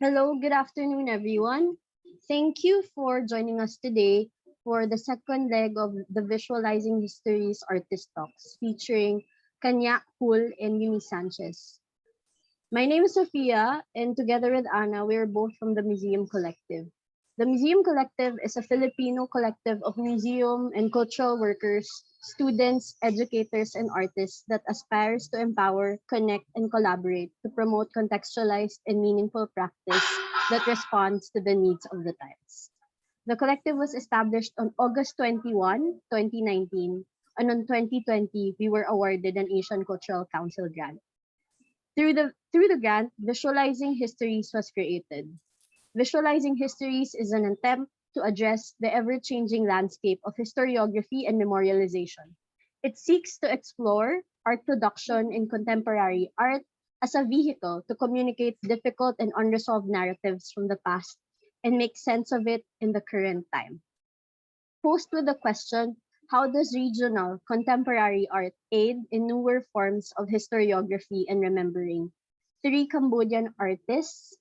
Hello, good afternoon, everyone. Thank you for joining us today for the second leg of the Visualizing Histories Artist Talks featuring Kanha Hul and Eunice Sanchez. My name is Sophia, and together with Anna, we are both from the Museum Collective. The Museum Collective is a Filipino collective of museum and cultural workers, students, educators, and artists that aspires to empower, connect, and collaborate to promote contextualized and meaningful practice that responds to the needs of the times. The collective was established on August 21, 2019, and on 2020, we were awarded an Asian Cultural Council grant. Through the grant, Visualizing Histories was created. Visualizing Histories is an attempt to address the ever-changing landscape of historiography and memorialization. It seeks to explore art production in contemporary art as a vehicle to communicate difficult and unresolved narratives from the past and make sense of it in the current time. Posed with the question, how does regional contemporary art aid in newer forms of historiography and remembering? Three Cambodian artists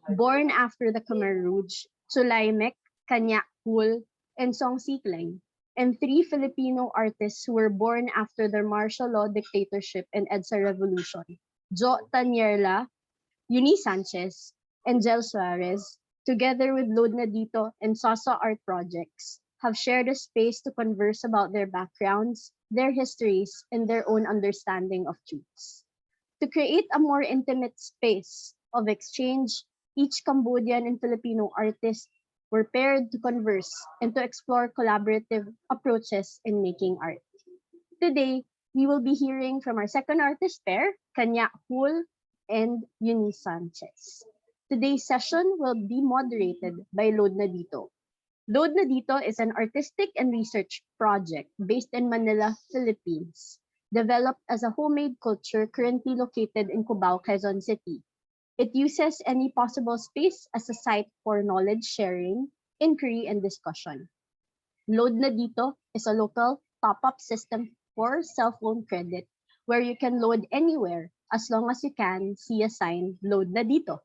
born after the Khmer Rouge, Sulaimek, Kanha Hul, and Song Sikleng, and three Filipino artists who were born after the martial law dictatorship and EDSA revolution, Jo Tanierla, Eunice Sanchez, and Jel Suarez, together with Lodna Dito and Sasa Art Projects, have shared a space to converse about their backgrounds, their histories, and their own understanding of truths. To create a more intimate space of exchange, each Cambodian and Filipino artist were paired to converse and to explore collaborative approaches in making art. Today, we will be hearing from our second artist pair, Kanha Hul and Eunice Sanchez. Today's session will be moderated by Lodna Dito. Lodna Dito is an artistic and research project based in Manila, Philippines, developed as a homemade culture currently located in Cubao, Quezon City. It uses any possible space as a site for knowledge sharing, inquiry, and discussion. Load na Dito is a local top-up system for cell phone credit where you can load anywhere as long as you can see a sign Load na Dito.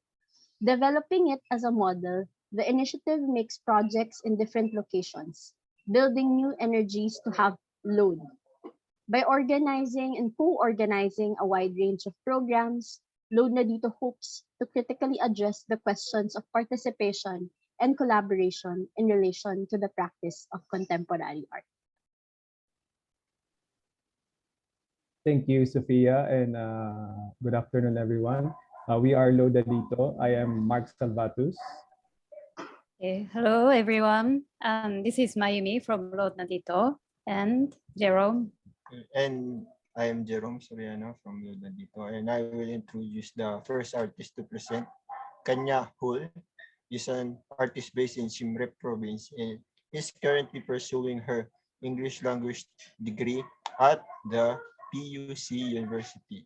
Developing it as a model, the initiative makes projects in different locations, building new energies to have load. By organizing and co-organizing a wide range of programs, Load na Dito hopes to critically address the questions of participation and collaboration in relation to the practice of contemporary art. Thank you, Sophia, and good afternoon, everyone. We are Loda Dito. I am Mark Salvatus. Okay. Hello, everyone. This is Mayumi from Lodna Dito and Jerome. And I am Jerome Soriano from Lodna Dito, and I will introduce the first artist to present. Kanha Hul is an artist based in Siem Reap Province and is currently pursuing her English language degree at the PUC University.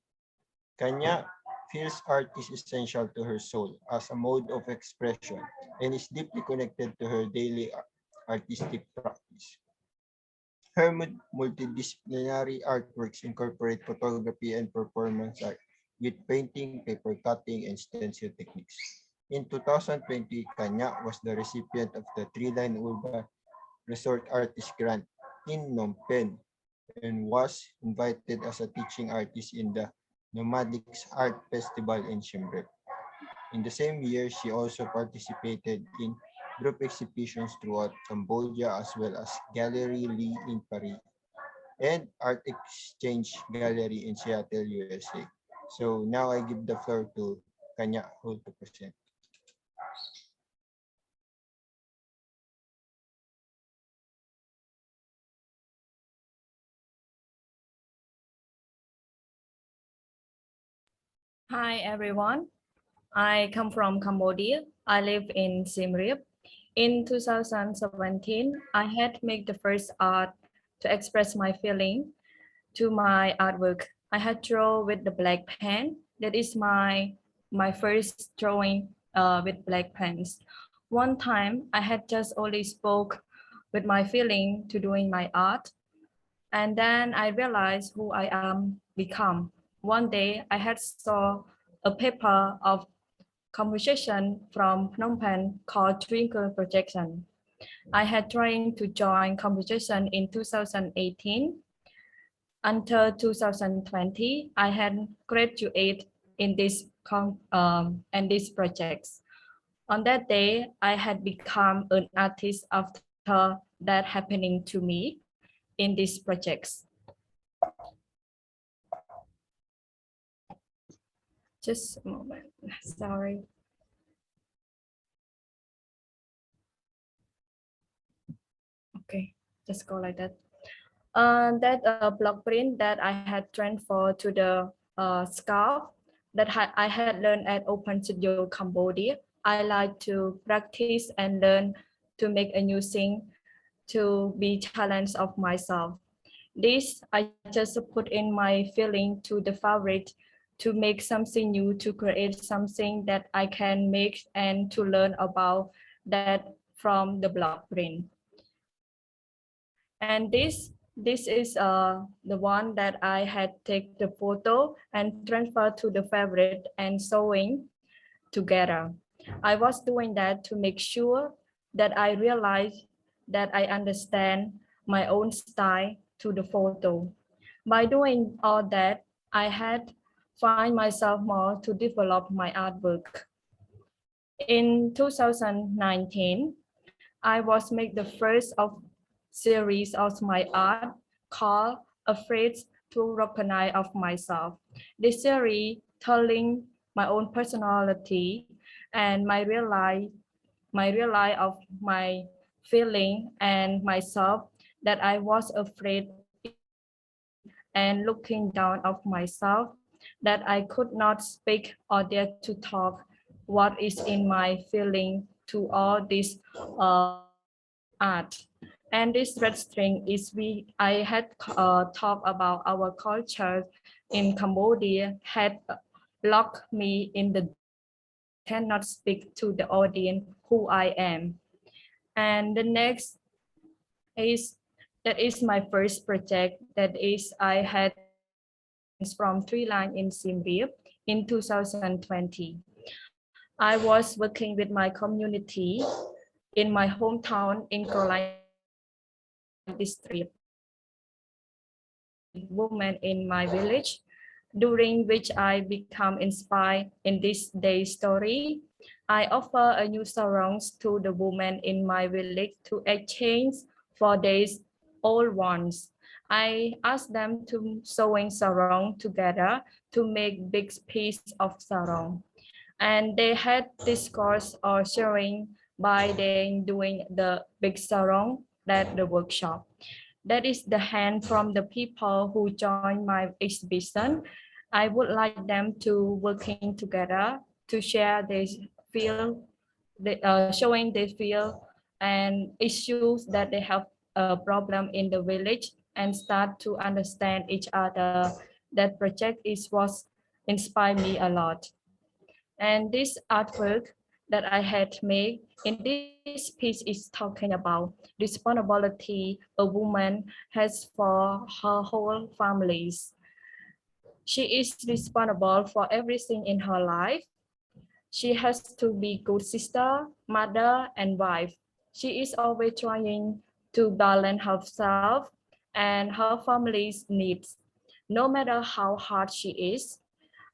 Kanha feels art is essential to her soul as a mode of expression and is deeply connected to her daily artistic practice. Her multidisciplinary artworks incorporate photography and performance art with painting, paper cutting, and stencil techniques. In 2020, Kanha was the recipient of the Treeline Urban Resort Artist Grant in Phnom Penh and was invited as a teaching artist in the NOMADIX Arts Festival in Siem Reap. In the same year, she also participated in group exhibitions throughout Cambodia as well as Galerie Lee in Paris and Artxchange Gallery in Seattle, USA. So now I give the floor to Kanha Hul to present. Hi everyone, I come from Cambodia. I live in Siem Reap. In 2017, I had made the first art to express my feeling to my artwork. I had drawn with the black pen. That is my first drawing with black pens. One time, I had just only spoke with my feeling to doing my art, and then I realized who I am become. One day, I had saw a paper of composition from Phnom Penh called Twinkle Projection. I had trying to join composition in 2018. Until 2020, I had graduated in these projects. On that day, I had become an artist after that happening to me in these projects. Just a moment, sorry. Okay, just go like that. That block print that I had transferred to the scarf that I had learned at Open Studio Cambodia. I like to practice and learn to make a new thing to be challenged of myself. This I just put in my feeling to the fabric to make something new, to create something that I can make and to learn about that from the block print. And this is the one that I had take the photo and transfer to the fabric and sewing together. I was doing that to make sure that I realized that I understand my own style to the photo. By doing all that, I had find myself more to develop my artwork. In 2019, I was made the first of series of my art called Afraid to Recognize of Myself. This series telling my own personality and my real life of my feeling and myself that I was afraid and looking down of myself that I could not speak or dare to talk what is in my feeling to all this art. And this red string is I had talked about our culture in Cambodia had locked me in the cannot speak to the audience who I am. And the next is that is my first project that is I had from Treeline in Siem Reap in 2020. I was working with my community in my hometown in Galerie district, women in my village, during which I become inspired in this day's story. I offer a new sarongs to the women in my village to exchange for these old ones. I ask them to sewing sarong together to make big piece of sarong. And they had discourse or sharing by then doing the big sarong at the workshop. That is the hand from the people who joined my exhibition. I would like them to working together to share this feel, showing they feel and issues that they have a problem in the village and start to understand each other. That project is was inspired me a lot. And this artwork that I had made in this piece is talking about responsibility a woman has for her whole families. She is responsible for everything in her life. She has to be good sister, mother, and wife. She is always trying to balance herself and her family's needs. No matter how hard she is,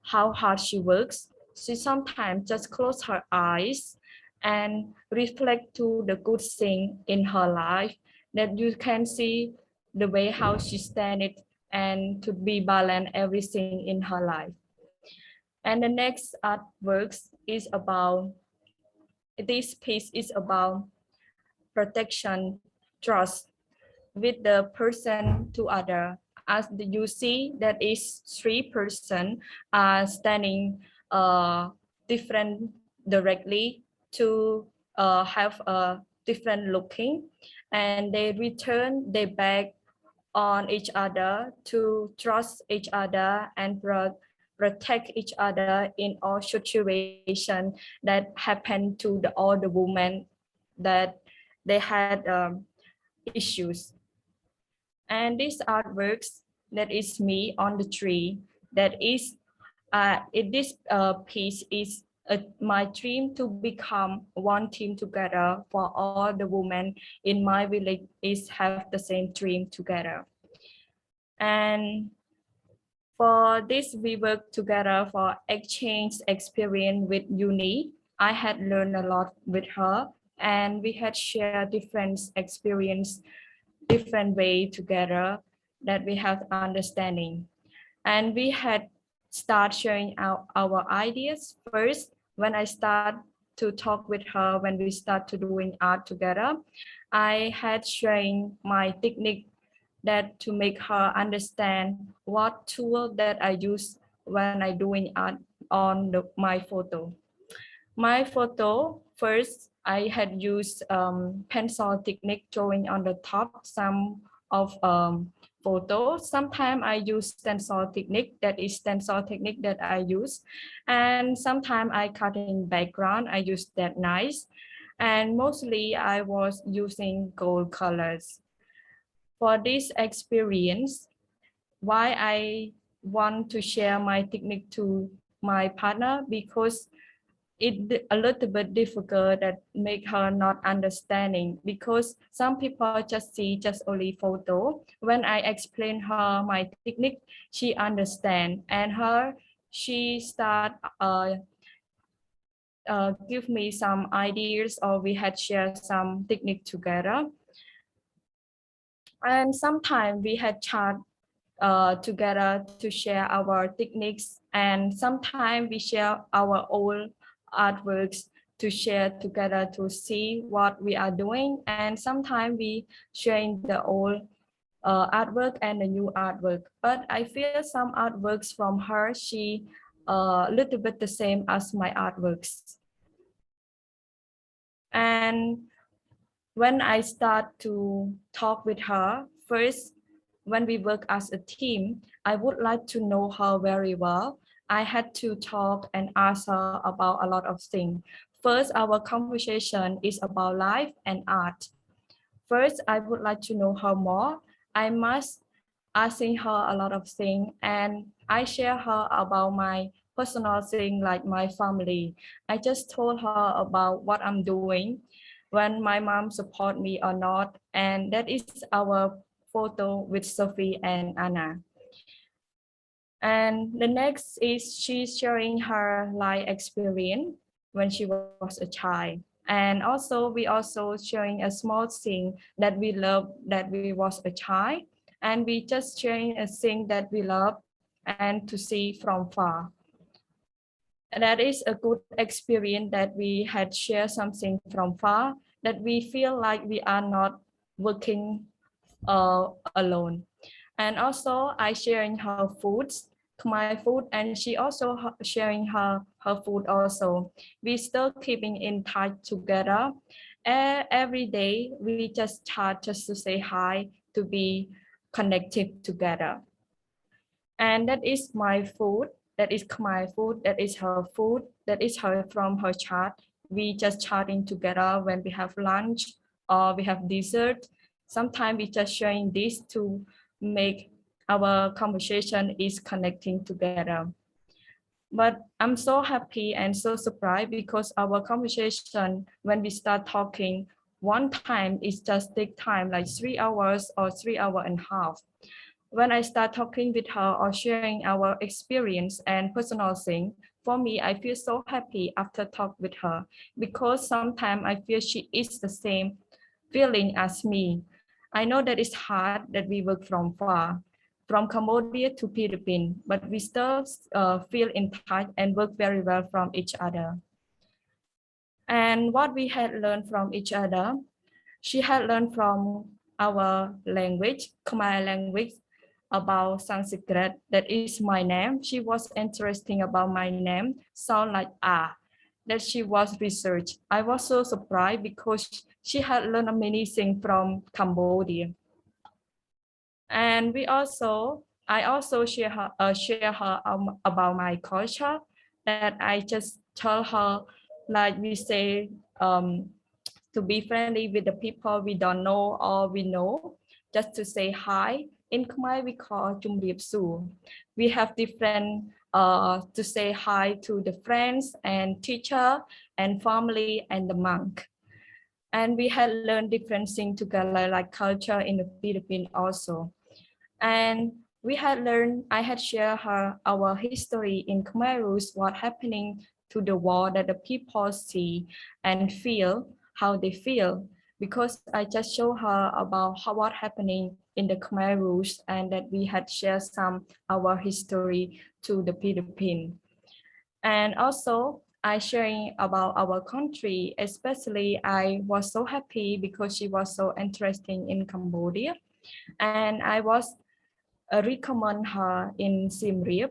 how hard she works, she sometimes just close her eyes and reflect to the good thing in her life that you can see the way how she stand it and to be balance everything in her life. And the next artworks is about, this piece is about protection, trust with the person to other. As you see, that is 3 person standing different directly to have a different looking, and they return their back on each other to trust each other and protect each other in all situations that happen to all the women that they had issues. And this artworks that is me on the tree that is this piece is my dream to become one team together for all the women in my village is have the same dream together. And for this, we work together for exchange experience with Uni. I had learned a lot with her, and we had shared different experience, different way together that we have understanding. And we had start sharing our ideas first. When I start to talk with her, when we start to doing art together, I had sharing my technique that to make her understand what tool that I use when I doing art on my photo. My photo, first, I had used pencil technique drawing on the top some of photos. Sometimes I use stencil technique, that is stencil technique that I use. And sometimes I cut in background, I use that nice. And mostly I was using gold colors. For this experience, why I want to share my technique to my partner, because it a little bit difficult that make her not understanding, because some people just see just only photo. When I explain her my technique, she understand, and she start give me some ideas, or we had shared some technique together. And sometimes we had chat together to share our techniques, and sometimes we share our old artworks to share together to see what we are doing, and sometimes we sharing the old artwork and the new artwork. But I feel some artworks from her, she a little bit the same as my artworks. And when I start to talk with her, first, when we work as a team, I would like to know her very well. I had to talk and ask her about a lot of things. First, our conversation is about life and art. First, I would like to know her more. I must asking her a lot of things, and I share her about my personal thing like my family. I just told her about what I'm doing, when my mom support me or not, and that is our photo with Sophie and Anna. And the next is she's sharing her life experience when she was a child. And also we also sharing a small thing that we love that we was a child, and we just sharing a thing that we love and to see from far. And that is a good experience that we had shared something from far, that we feel like we are not working alone. And also I sharing her foods, my food, and she also sharing her food also. We still keeping in touch together. Every day we just chat just to say hi, to be connected together. And that is my food, that is my food, that is her food, that is her from her chat. We just chatting together when we have lunch or we have dessert. Sometimes we just sharing this to make our conversation is connecting together. But I'm so happy and so surprised because our conversation, when we start talking, one time is just take time like 3 hours or 3.5 hours. When I start talking with her or sharing our experience and personal thing, for me, I feel so happy after talk with her, because sometimes I feel she is the same feeling as me. I know that it's hard that we work from far, from Cambodia to Philippines, but we still feel in touch and work very well from each other. And what we had learned from each other, she had learned from our language, Khmer language, about Sanskrit, that is my name. She was interesting about my name, sound like that she was research. I was so surprised because she had learned many things from Cambodia. And I also share her about my culture, that I just tell her, like we say, to be friendly with the people we don't know or we know, just to say hi, In Khmer, we call Siem Reap Su. We have different to say hi to the friends and teacher and family and the monk. And we had learned different things together, like culture in the Philippines also. And we had learned, I had shared her our history in Khmer Rouge, what happening to the war that the people see and feel, how they feel. Because I just show her about what happening in the Khmer Rouge and that we had shared some our history to the Philippines. And also I sharing about our country, especially I was so happy because she was so interesting in Cambodia. And I was recommend her in Siem Reap,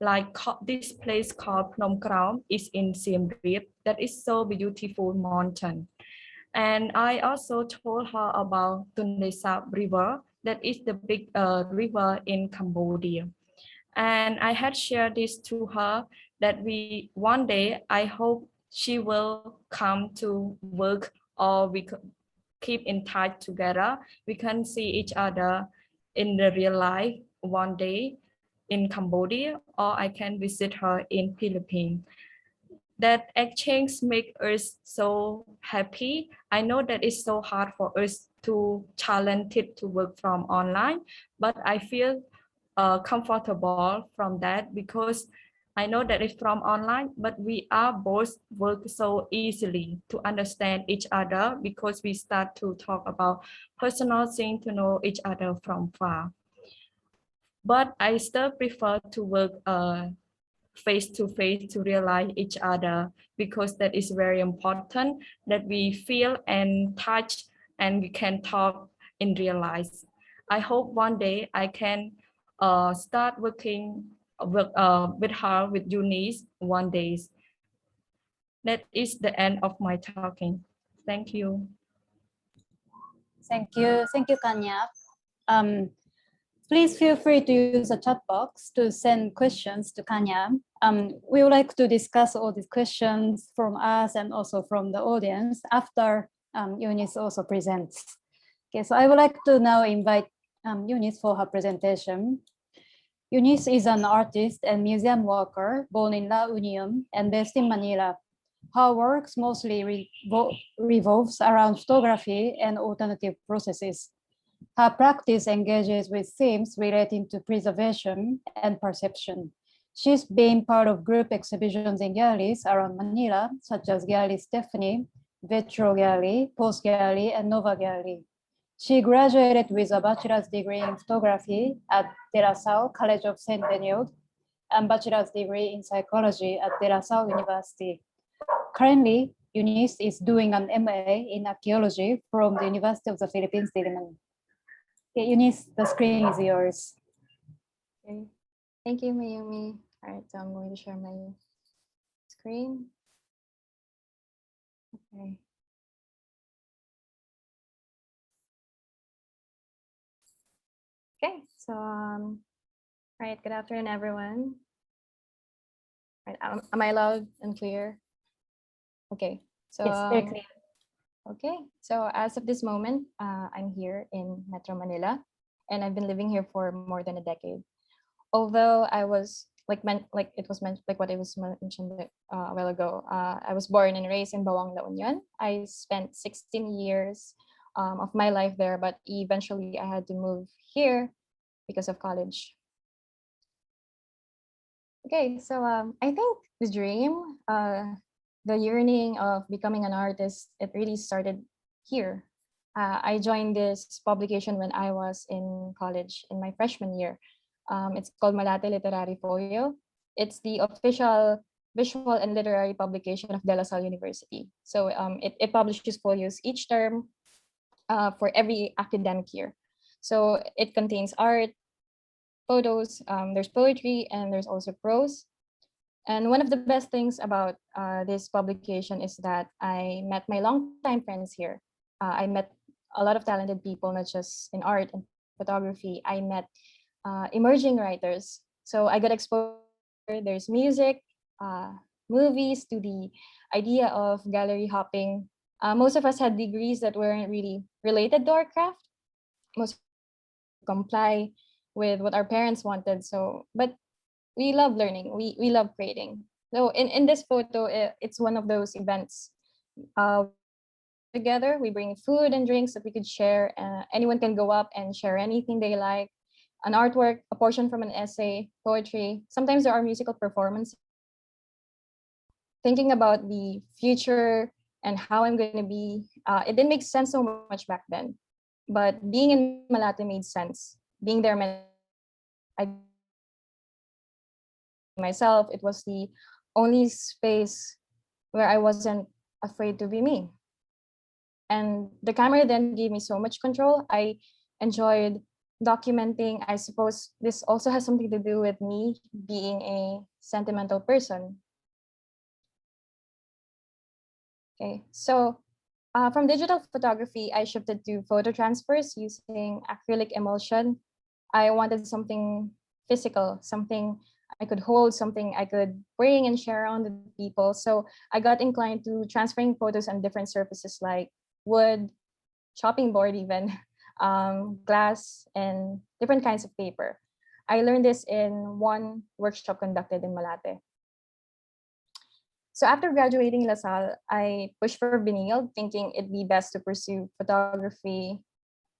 like this place called Phnom Penh is in Siem Reap. That is so beautiful mountain. And I also told her about Tunde Sap River. That is the big river in Cambodia. And I had shared this to her that we one day I hope she will come to work or we could keep in touch together. We can see each other in the real life one day in Cambodia, or I can visit her in Philippines. That exchange make us so happy. I know that it's so hard for us to talented to work from online, but I feel comfortable from that because I know that it's from online, but we are both work so easily to understand each other because we start to talk about personal things to know each other from far. But I still prefer to work face to face to realize each other because that is very important that we feel and touch and we can talk in real life. I hope one day I can start working with her, with Eunice one day. That is the end of my talking. Thank you. Thank you, Kanya. Please feel free to use the chat box to send questions to Kanya. We would like to discuss all these questions from us and also from the audience after Eunice also presents. Okay, so I would like to now invite Eunice for her presentation. Eunice is an artist and museum worker born in La Union and based in Manila. Her works mostly revolves around photography and alternative processes. Her practice engages with themes relating to preservation and perception. She's been part of group exhibitions in galleries around Manila, such as Galerie Stephanie, Vetro Gallery, Post Gallery, and Nova Gallery. She graduated with a bachelor's degree in photography at Salle-College of Saint Benilde and bachelor's degree in psychology at Salle University. Currently, Eunice is doing an MA in archaeology from the University of the Philippines-Diliman. Okay, Eunice, the screen is yours. Okay. Thank you, Mayumi. All right, so I'm going to share my screen. Okay. Okay, so all right, good afternoon, everyone. All right, am I loud and clear? Okay, so Yes, very clear. okay, so as of this moment, I'm here in Metro Manila, and I've been living here for more than a decade. Although I was like what it was mentioned a while ago, I was born and raised in Bawang, La Union. I spent 16 years of my life there, but eventually I had to move here because of college. Okay, so I think the dream, the yearning of becoming an artist, it really started here. I joined this publication when I was in college in my freshman year. It's called Malate Literary Folio. It's the official visual and literary publication of De La Salle University. So it publishes folios each term for every academic year. So it contains art, photos, there's poetry, and there's also prose. And one of the best things about this publication is that I met my longtime friends here. I met a lot of talented people, not just in art and photography. I met emerging writers. So I got exposure. There's music, movies, to the idea of gallery hopping. Most of us had degrees that weren't really related to our craft. Most comply with what our parents wanted. So, but we love learning. We love creating. So in this photo, it's one of those events. Together, we bring food and drinks that we could share. Anyone can go up and share anything they like. An artwork, a portion from an essay, poetry. Sometimes there are musical performances. Thinking about the future and how I'm going to be, it didn't make sense so much back then. But being in Malate made sense. Being there meant I myself, it was the only space where I wasn't afraid to be me. And the camera then gave me so much control. I enjoyed documenting. I suppose this also has something to do with me being a sentimental person. Okay, so from digital photography, I shifted to photo transfers using acrylic emulsion. I wanted something physical, something I could hold, something I could bring and share around with people. So I got inclined to transferring photos on different surfaces like wood, chopping board even, glass, and different kinds of paper. I learned this in one workshop conducted in Malate. So after graduating La Salle, I pushed for Benilde, thinking it'd be best to pursue photography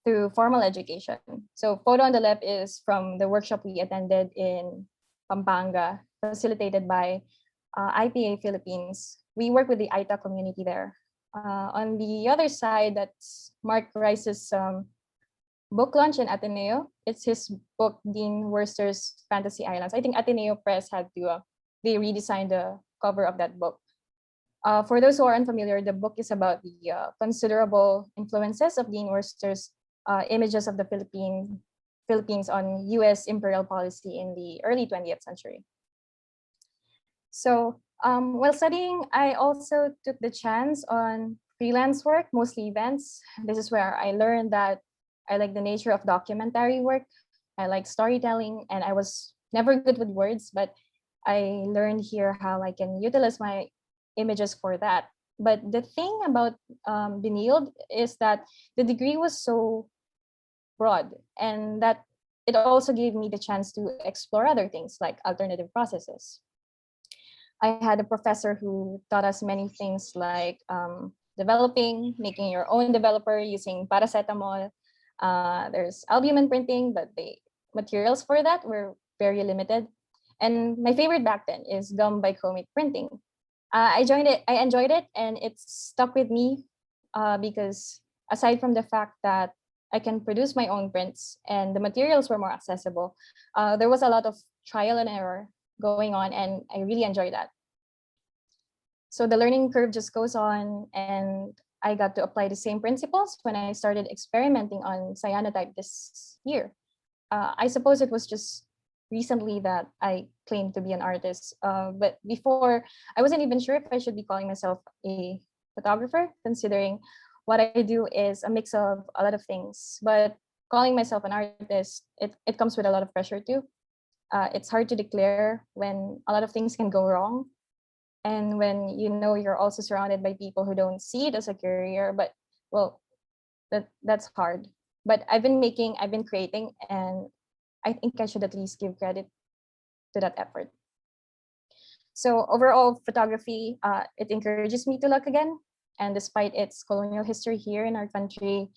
through formal education. So photo on the left is from the workshop we attended in Pampanga, facilitated by IPA Philippines. We work with the ITA community there. On the other side, that's Mark Rice's book launch in Ateneo. It's his book, Dean Worcester's Fantasy Islands. I think Ateneo Press had to, they redesigned the cover of that book. For those who are unfamiliar, the book is about the considerable influences of Dean Worcester's images of the Philippines on US imperial policy in the early 20th century. So while studying, I also took the chance on freelance work, mostly events. This is where I learned that I like the nature of documentary work. I like storytelling, and I was never good with words, but I learned here how I can utilize my images for that. But the thing about Benilde is that the degree was so broad, and that it also gave me the chance to explore other things like alternative processes. I had a professor who taught us many things like developing, making your own developer using paracetamol. There's albumin printing, but the materials for that were very limited. And my favorite back then is gum bichromate printing. I enjoyed it, and it stuck with me because aside from the fact that I can produce my own prints and the materials were more accessible, there was a lot of trial and error going on, and I really enjoy that. So the learning curve just goes on, and I got to apply the same principles when I started experimenting on cyanotype this year. I suppose it was just recently that I claimed to be an artist, but before I wasn't even sure if I should be calling myself a photographer, considering what I do is a mix of a lot of things. But calling myself an artist, it comes with a lot of pressure too. It's hard to declare when a lot of things can go wrong, and when you know you're also surrounded by people who don't see it as a career. But well, that's hard. But I've been creating, and I think I should at least give credit to that effort. So overall, photography, it encourages me to look again. And despite its colonial history here in our country,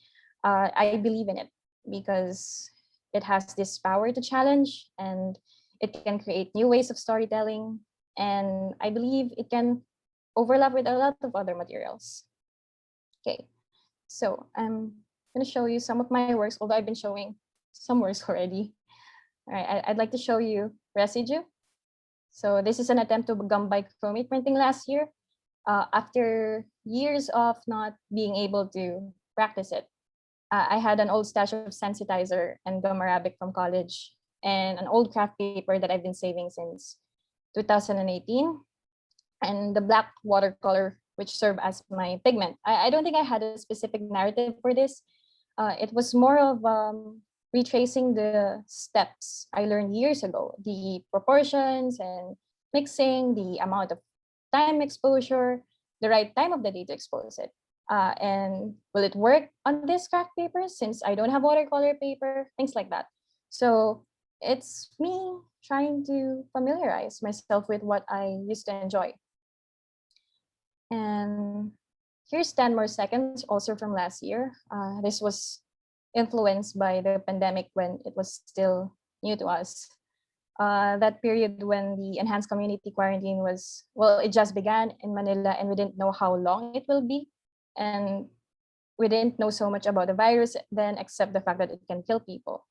I believe in it because it has this power to challenge, and it can create new ways of storytelling. And I believe it can overlap with a lot of other materials. Okay, so I'm going to show you some of my works, although I've been showing some works already. All right, I'd like to show you Residue. So this is an attempt to gum bichromate printing last year. After years of not being able to practice it, I had an old stash of sensitizer and gum arabic from college, and an old craft paper that I've been saving since 2018, and the black watercolor, which served as my pigment. I don't think I had a specific narrative for this. It was more of retracing the steps I learned years ago, the proportions and mixing, the amount of time exposure, the right time of the day to expose it. And will it work on this craft paper since I don't have watercolor paper? Things like that. So it's me trying to familiarize myself with what I used to enjoy. And here's 10 more seconds, also from last year. This was influenced by the pandemic when it was still new to us. That period when the enhanced community quarantine was, well, it just began in Manila and we didn't know how long it will be. And we didn't know so much about the virus then, except the fact that it can kill people.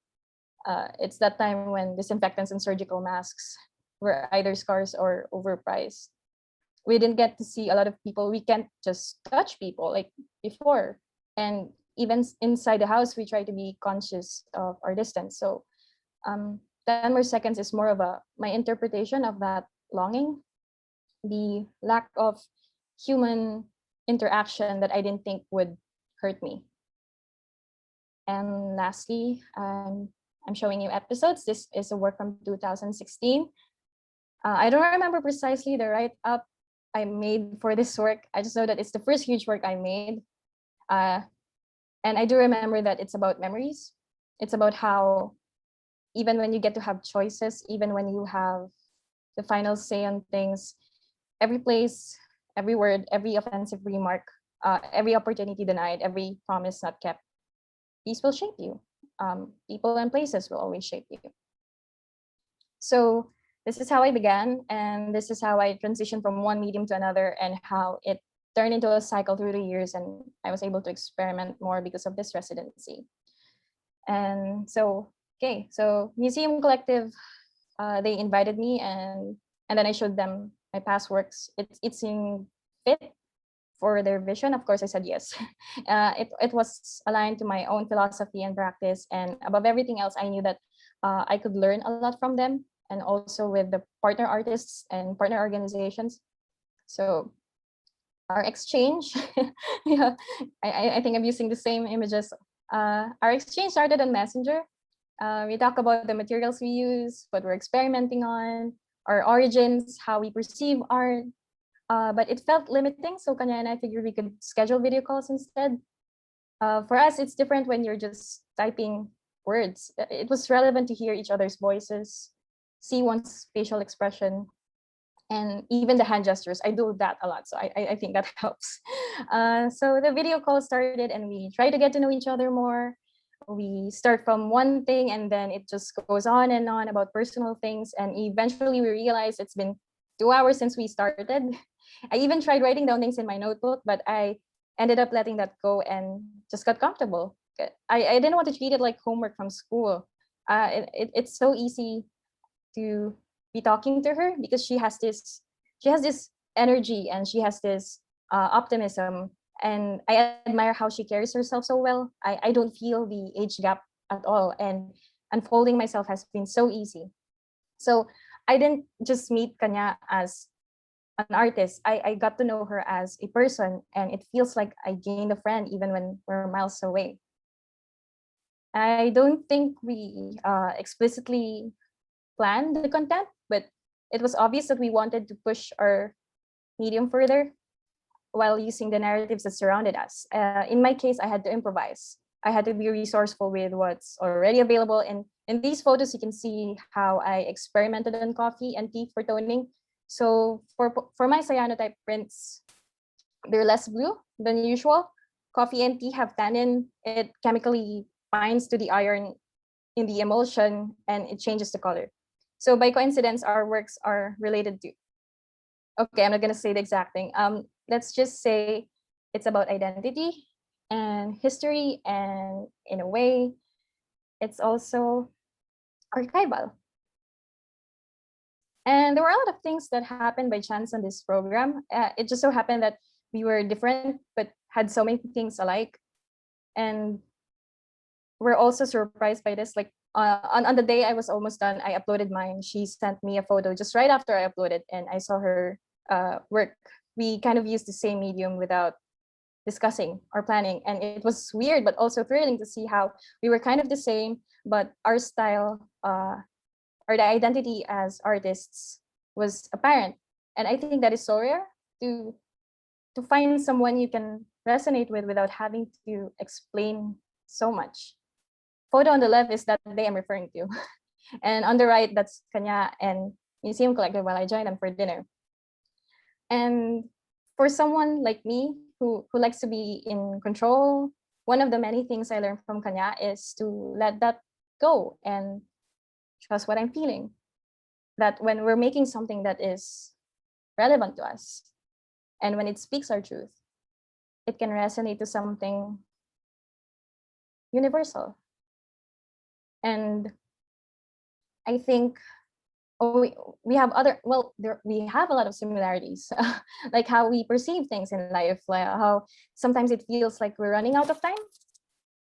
It's that time when disinfectants and surgical masks were either scarce or overpriced. We didn't get to see a lot of people. We can't just touch people like before. And even inside the house, we try to be conscious of our distance. So 10 more seconds is more of my interpretation of that longing, the lack of human interaction that I didn't think would hurt me. And lastly, I'm showing you episodes. This is a work from 2016. I don't remember precisely the write-up I made for this work. I just know that it's the first huge work I made. And I do remember that it's about memories. It's about how even when you get to have choices, even when you have the final say on things, every place, every word, every offensive remark, every opportunity denied, every promise not kept, these will shape you. People and places will always shape you. So this is how I began, and this is how I transitioned from one medium to another, and how it turned into a cycle through the years, and I was able to experiment more because of this residency. And so, okay, so Museum Collective, they invited me, and then I showed them my past works. It seemed fit for their vision. Of course, I said yes. It was aligned to my own philosophy and practice, and above everything else, I knew that I could learn a lot from them, and also with the partner artists and partner organizations. So our exchange, yeah, I think I'm using the same images. Our exchange started on Messenger. We talk about the materials we use, what we're experimenting on, our origins, how we perceive art. But it felt limiting, so Kanha and I figured we could schedule video calls instead. For us, it's different when you're just typing words. It was relevant to hear each other's voices, see one's facial expression, and even the hand gestures. I do that a lot, so I think that helps. So the video call started, and we try to get to know each other more. We start from one thing, and then it just goes on and on about personal things, and eventually we realize it's been 2 hours since we started. I even tried writing down things in my notebook, but I ended up letting that go and just got comfortable. I didn't want to treat it like homework from school. It's so easy to be talking to her because she has this energy, and she has this optimism, and I admire how she carries herself so well. I don't feel the age gap at all, and unfolding myself has been so easy. So I didn't just meet Kanha as an artist. I got to know her as a person, and it feels like I gained a friend even when we're miles away. I don't think we explicitly planned the content, but it was obvious that we wanted to push our medium further while using the narratives that surrounded us. In my case, I had to improvise. I had to be resourceful with what's already available. And in these photos, you can see how I experimented on coffee and tea for toning. So for my cyanotype prints, they're less blue than usual. Coffee and tea have tannin. It chemically binds to the iron in the emulsion, and it changes the color. So by coincidence, our works are related to, okay, I'm not gonna say the exact thing. Let's just say it's about identity and history, and in a way, it's also archival. And there were a lot of things that happened by chance on this program. It just so happened that we were different, but had so many things alike. And we're also surprised by this. Like on the day I was almost done, I uploaded mine. She sent me a photo just right after I uploaded, and I saw her work. We kind of used the same medium without discussing or planning. And it was weird, but also thrilling to see how we were kind of the same, but our style or the identity as artists was apparent. And I think that is so rare to find someone you can resonate with without having to explain so much. Photo on the left is that day I'm referring to. And on the right, that's Kanha and Museum Collective while I joined them for dinner. And for someone like me who likes to be in control, one of the many things I learned from Kanha is to let that go and trust what I'm feeling. That when we're making something that is relevant to us, and when it speaks our truth, it can resonate to something universal. And I think we have other, well, we have a lot of similarities, like how we perceive things in life, like how sometimes it feels like we're running out of time,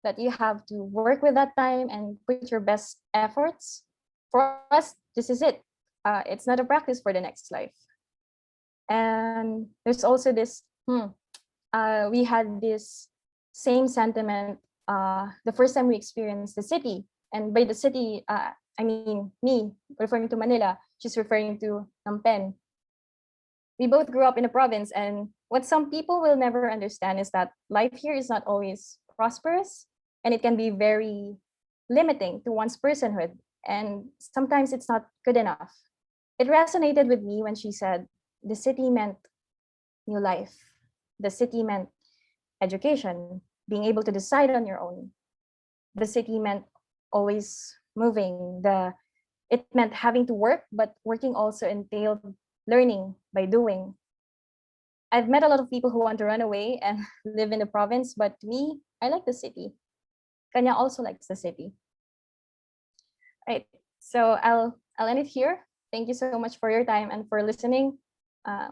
that you have to work with that time and put your best efforts. For us, this is it. It's not a practice for the next life. And there's also this, we had this same sentiment the first time we experienced the city. And by the city, I mean me, referring to Manila, she's referring to Phnom Penh. We both grew up in a province, and what some people will never understand is that life here is not always prosperous, and it can be very limiting to one's personhood, and sometimes it's not good enough. It resonated with me when she said, the city meant new life. The city meant education, being able to decide on your own. The city meant always moving. It meant having to work, but working also entailed learning by doing. I've met a lot of people who want to run away and live in the province, but me, I like the city. Kanha also likes the city. Right, so I'll end it here. Thank you so much for your time and for listening.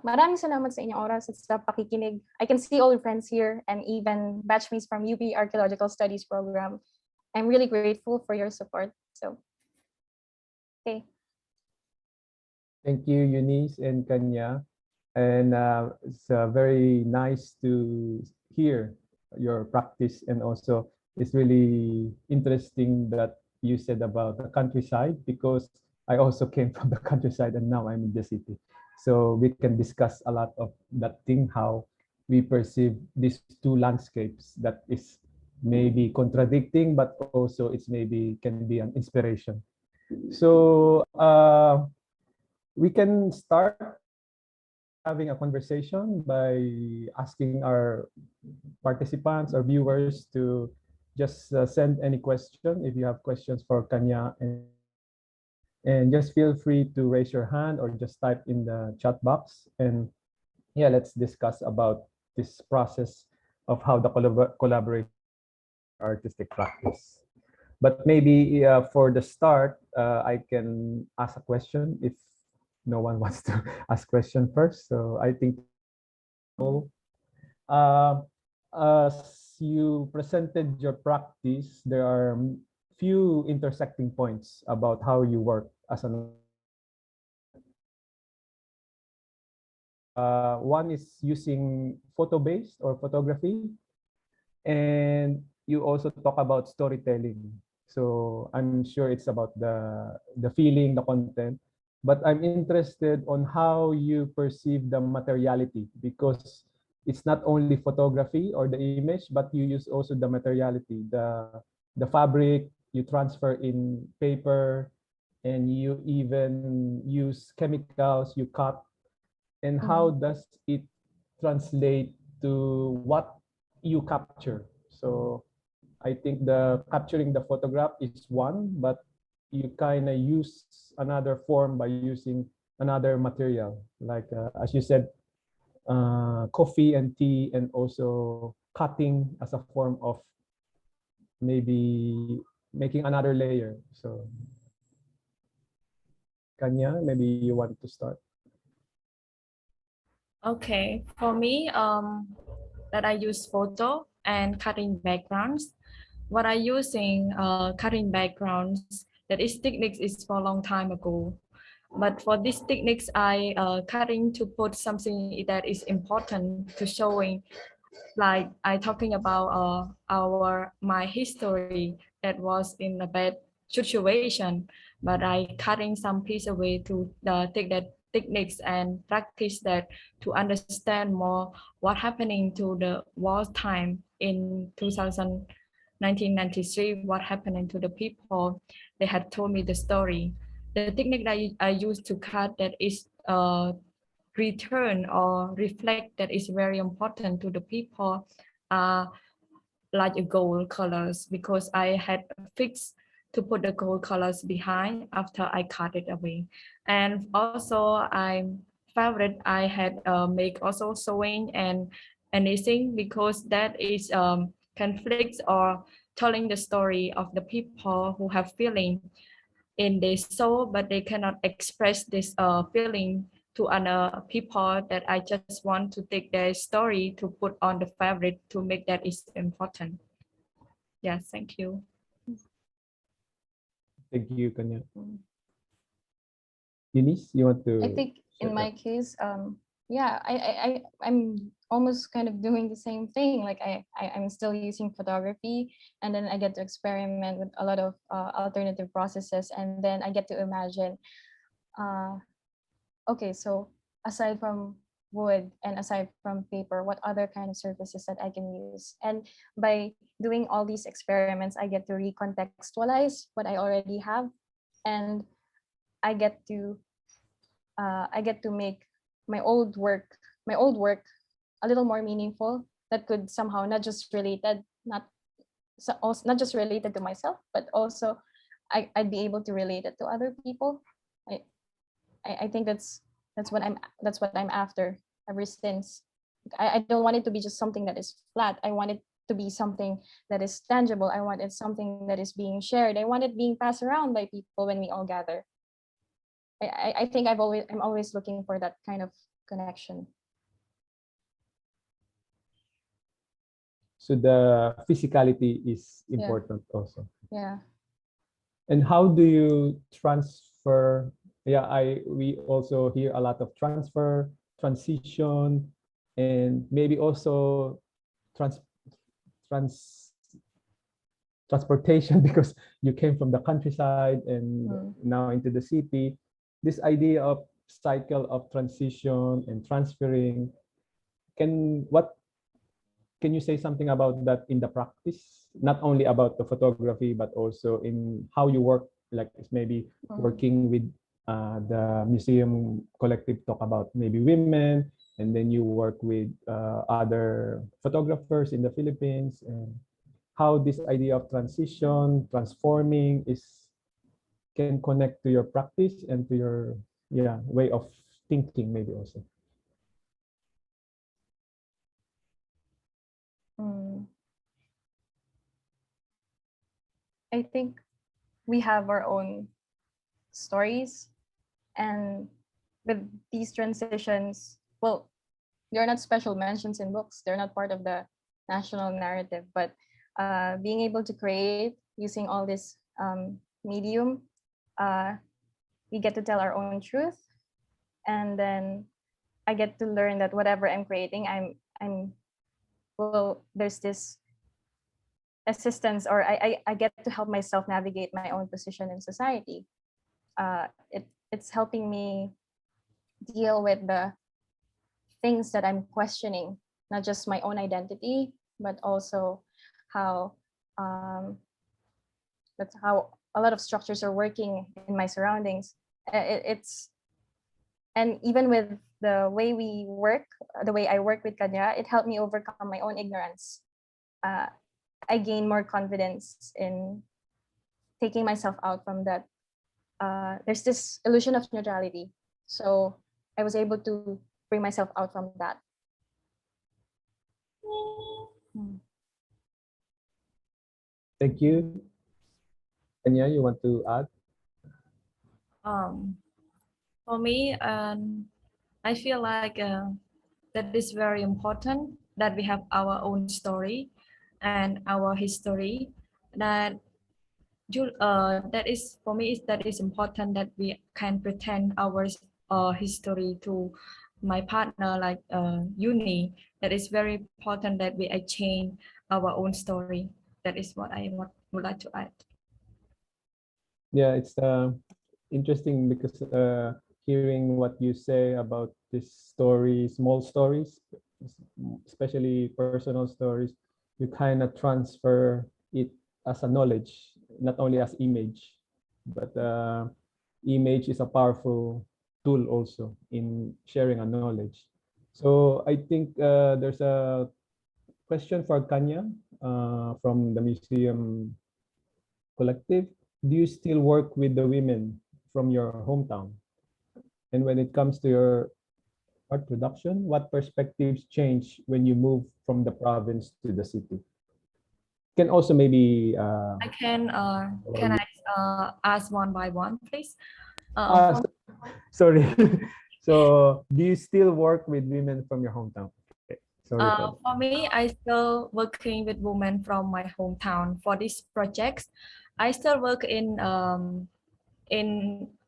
Maraming salamat sa inyong oras at sa pakikinig. I can see all your friends here and even batchmates from UP Archaeological Studies program. I'm really grateful for your support. So, okay. Thank you, Eunice and Kanha. And it's very nice to hear your practice, and also it's really interesting that you said about the countryside, because I also came from the countryside and now I'm in the city. So we can discuss a lot of that thing, how we perceive these two landscapes that is maybe contradicting, but also it's maybe can be an inspiration. So we can start having a conversation by asking our participants or viewers to just send any question if you have questions for Kanha, and just feel free to raise your hand or just type in the chat box. And yeah, let's discuss about this process of how the collaboration artistic practice. But maybe for the start, I can ask a question if no one wants to ask question first. So I think as you presented your practice, there are few intersecting points about how you work as an one is using photo-based or photography, and you also talk about storytelling. So I'm sure it's about the feeling, the content, but I'm interested on how you perceive the materiality, because it's not only photography or the image, but you use also the materiality, the fabric, you transfer in paper, and you even use chemicals, you cut, and how does it translate to what you capture? So I think the capturing the photograph is one, but you kind of use another form by using another material, like as you said, coffee and tea, and also cutting as a form of maybe making another layer. So Kanha, maybe you want to start. Okay, for me, that I use photo and cutting backgrounds. What I using cutting backgrounds, that is techniques is for a long time ago. But for these techniques, I cutting to put something that is important to showing, like I talking about my history that was in a bad situation, but I cutting some piece away to take that techniques and practice that to understand more what happening to the war time in 1993, what happening to the people. They had told me the story. The technique that I used to cut that is return or reflect that is very important to the people, like a gold colors, because I had fixed to put the gold colors behind after I cut it away. And also I favorite I had make also sewing and knitting, because that is conflicts or telling the story of the people who have feeling in their soul, but they cannot express this feeling to other people, that I just want to take their story to put on the fabric to make that is important. Yes, thank you. Thank you, Kanya. Eunice, you want to? I think in my case, yeah, I'm almost kind of doing the same thing. Like I'm still using photography, and then I get to experiment with a lot of alternative processes, and then I get to imagine, okay, so aside from wood and aside from paper, what other kind of surfaces that I can use? And by doing all these experiments, I get to recontextualize what I already have, and I get to make my old work a little more meaningful. That could somehow not just related just related to myself, but also I'd be able to relate it to other people. I think that's what I'm after ever since. I don't want it to be just something that is flat. I want it to be something that is tangible. I want it something that is being shared. I want it being passed around by people when we all gather. I think I'm always looking for that kind of connection. So the physicality is important also. Yeah. And how do you transfer? Yeah, we also hear a lot of transfer, transition, and maybe also transportation, because you came from the countryside and now into the city. This idea of cycle of transition and transferring, what can you say something about that in the practice? Not only about the photography, but also in how you work, like maybe working with the museum collective, talk about maybe women, and then you work with other photographers in the Philippines, and how this idea of transition, transforming can connect to your practice and to your way of thinking maybe also. I think we have our own stories, and with these transitions, well, they're not special mentions in books. They're not part of the national narrative, but being able to create using all this medium, we get to tell our own truth, and then I get to learn that whatever I'm creating, there's this assistance, or I get to help myself navigate my own position in society. It's helping me deal with the things that I'm questioning, not just my own identity, but also how that's how a lot of structures are working in my surroundings. And even with the way we work, the way I work with Kanya, it helped me overcome my own ignorance. I gain more confidence in taking myself out from that. There's this illusion of neutrality. So I was able to bring myself out from that. Thank you. Kanya, you want to add? For me, I feel like that is very important that we have our own story and our history. That is for me that is important that we can pretend our history to my partner, like Uni. That is very important that we exchange our own story. That is what I would like to add. Yeah, it's interesting because hearing what you say about this story, small stories, especially personal stories, you kind of transfer it as a knowledge, not only as image, but image is a powerful tool also in sharing a knowledge. So I think there's a question for Kanya from the museum collective. Do you still work with the women from your hometown? And when it comes to your art production, what perspectives change when you move from the province to the city? Can also maybe Can I ask one by one, please? uh, sorry. So do you still work with women from your hometown? Okay. Sorry for that. For me, I still working with women from my hometown for these projects. I still work in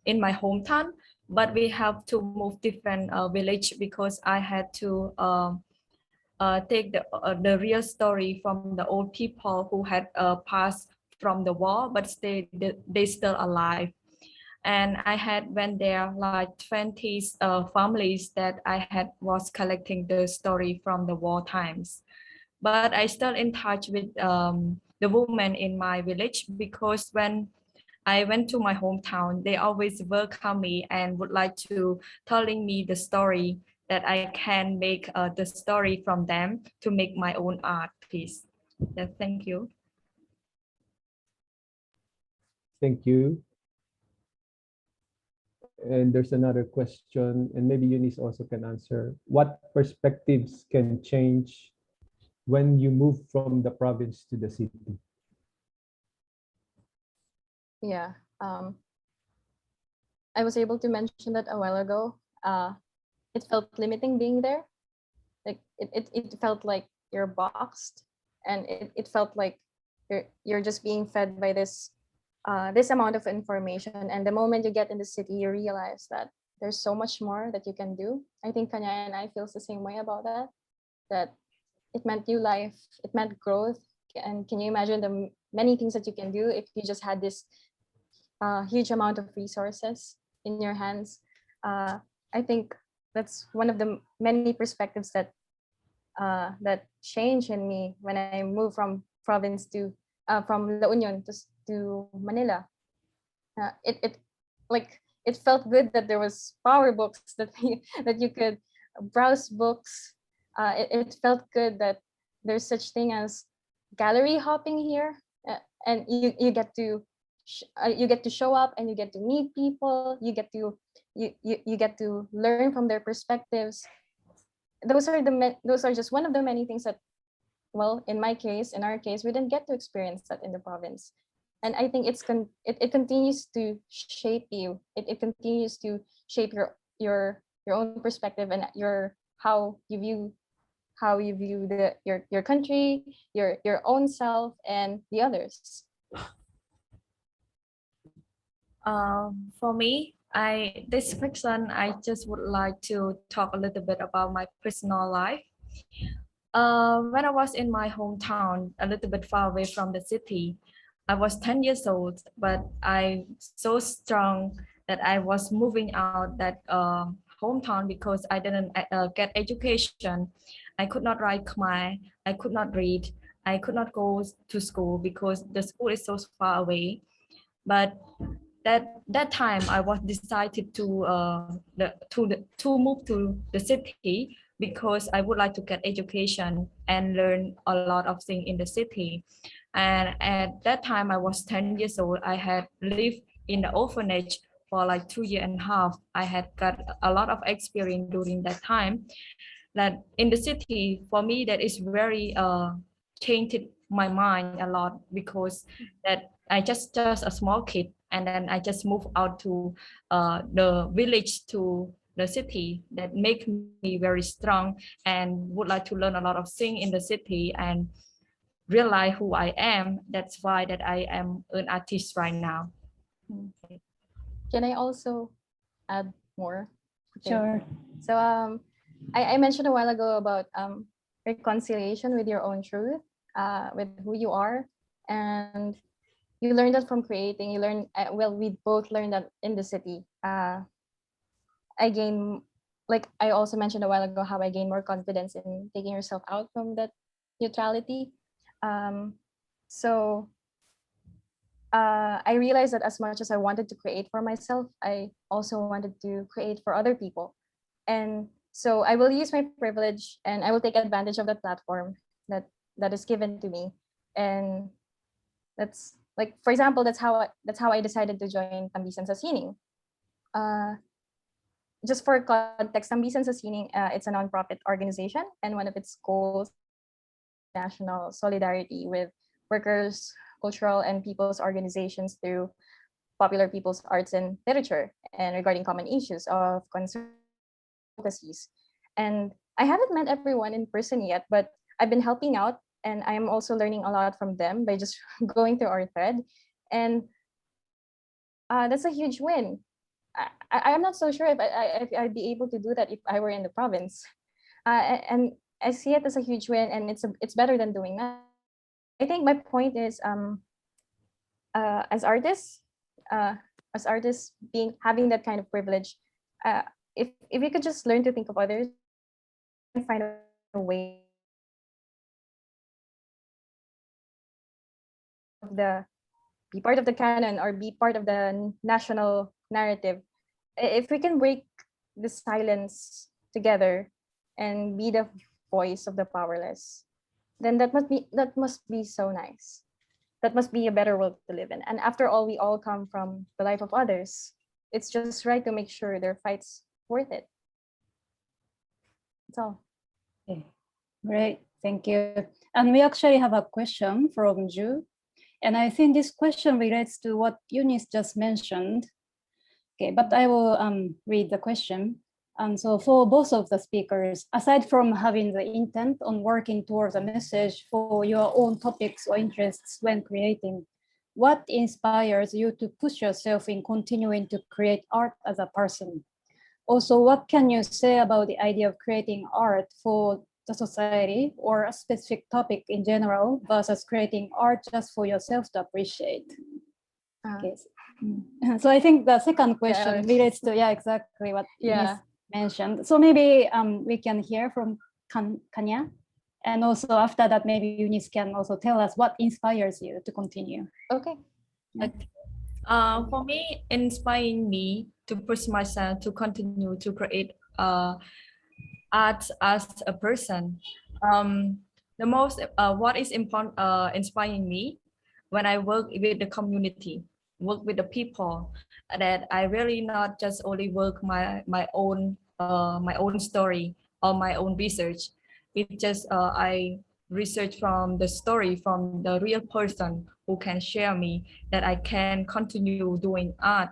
my hometown, but we have to move different village because I had to take the real story from the old people who had passed from the war, but they still alive. And I had went there like 20 families that I had was collecting the story from the war times. But I still in touch with the women in my village because when I went to my hometown, they always welcome me and would like to telling me the story that I can make the story from them to make my own art piece. Yeah, thank you. Thank you. And there's another question, and maybe Eunice also can answer. What perspectives can change when you move from the province to the city? Yeah, I was able to mention that a while ago. It felt limiting being there. Like it felt like you're boxed, and it felt like you're just being fed by this amount of information. And the moment you get in the city, you realize that there's so much more that you can do. I think Kanya and I feels the same way about that. That it meant new life, it meant growth. And can you imagine the many things that you can do if you just had this huge amount of resources in your hands? I think that's one of the many perspectives that that change in me when I moved from province to from La Union to Manila. It like it felt good that there was power books that that you could browse books. It felt good that there's such thing as gallery hopping here, and you get to you get to show up and you get to meet people. You get to learn from their perspectives. Those are just one of the many things that, well, in my case, in our case, we didn't get to experience that in the province. And I think it continues to shape you. It continues to shape your own perspective and how you view your country, your own self, and the others. For me, this question, I just would like to talk a little bit about my personal life. When I was in my hometown, a little bit far away from the city, I was 10 years old, but I so strong that I was moving out that hometown because I didn't get education. I could not write Khmer, I could not read, I could not go to school because the school is so far away. But that time I was decided to move to the city because I would like to get education and learn a lot of things in the city. And at that time I was 10 years old. I had lived in the orphanage for like 2 years and a half. I had got a lot of experience during that time. That in the city for me that is very changed my mind a lot because that I just a small kid and then I just moved out to the village to the city that make me very strong and would like to learn a lot of things in the city and realize who I am. That's why that I am an artist right now. Can I also add more? Okay. Sure. So I mentioned a while ago about reconciliation with your own truth, with who you are, and you learn that from creating. You learn well. We both learned that in the city. I gain, like I also mentioned a while ago, how I gain more confidence in taking yourself out from that neutrality. So I realized that as much as I wanted to create for myself, I also wanted to create for other people. And so I will use my privilege and I will take advantage of that platform that is given to me. And that's like, for example, that's how I decided to join Tambisan sa Sining. Just for context, Tambisan sa Sining, it's a nonprofit organization, and one of its goals, national solidarity with workers, cultural and people's organizations through popular people's arts and literature, and regarding common issues of concern advocacies. And I haven't met everyone in person yet, but I've been helping out, and I am also learning a lot from them by just going through our thread. And that's a huge win. I'm not so sure if I'd be able to do that if I were in the province. And I see it as a huge win, and it's better than doing that. I think my point is, as artists, being having that kind of privilege, if you could just learn to think of others and find a way of the be part of the canon or be part of the national narrative. If we can break the silence together and be the voice of the powerless, then that must be so nice. That must be a better world to live in. And after all, we all come from the life of others. It's just right to make sure their fight's worth it. That's all. Okay. Great, thank you. And we actually have a question from Ju. And I think this question relates to what Eunice just mentioned. Okay, but I will read the question. So for both of the speakers, aside from having the intent on working towards a message for your own topics or interests when creating, what inspires you to push yourself in continuing to create art as a person? Also, what can you say about the idea of creating art for the society or a specific topic in general versus creating art just for yourself to appreciate? Okay. So I think the second question relates to, exactly what Eunice mentioned. So maybe we can hear from Kanha. And also after that, maybe Eunice can also tell us what inspires you to continue. Okay. For me, inspiring me to push myself to continue to create art as a person. The most what is important inspiring me when I work with the community, work with the people, that I really not just only work my own story or my own research. It just I research from the story from the real person who can share me, that I can continue doing art,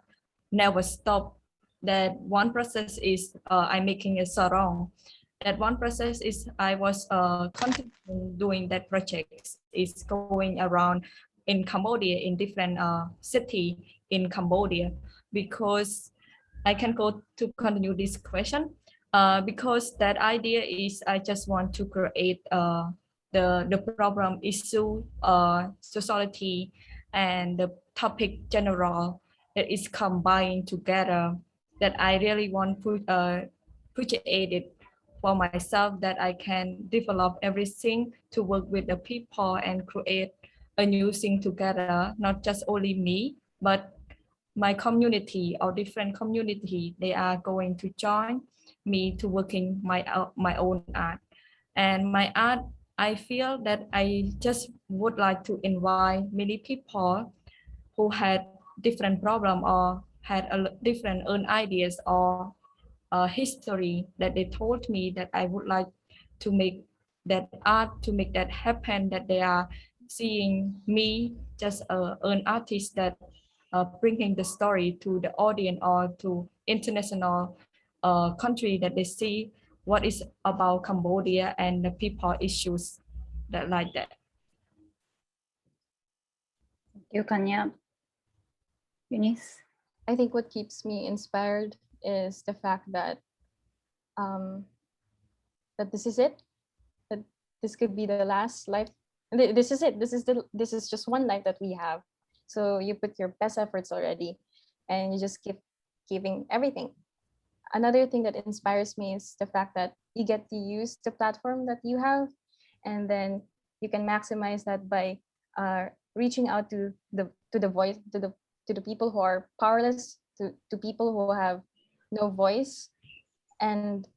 never stop. That one process is I'm making a sarong. That one process is I was continuing doing that project is going around in Cambodia, in different city in Cambodia, because I can go to continue this question because that idea is I just want to create the problem issue society and the topic general that is combined together, that I really want to appreciate it for myself, that I can develop everything to work with the people and create a new thing together, not just only me, but my community or different community, they are going to join me to working my own art. And my art, I feel that I just would like to invite many people who had different problem or had a different own ideas or history, that they told me that I would like to make that art, to make that happen, that they are seeing me just an artist that bringing the story to the audience or to international country, that they see what is about Cambodia and the people issues that like that. Thank you, Kanha. Eunice? I think what keeps me inspired is the fact that that this is it, that this could be the last life. This is it. This is just one life that we have. So you put your best efforts already, and you just keep giving everything. another thing that inspires me is the fact that you get to use the platform that you have, and then you can maximize that by reaching out to the voice to the people who are powerless, to people who have no voice. And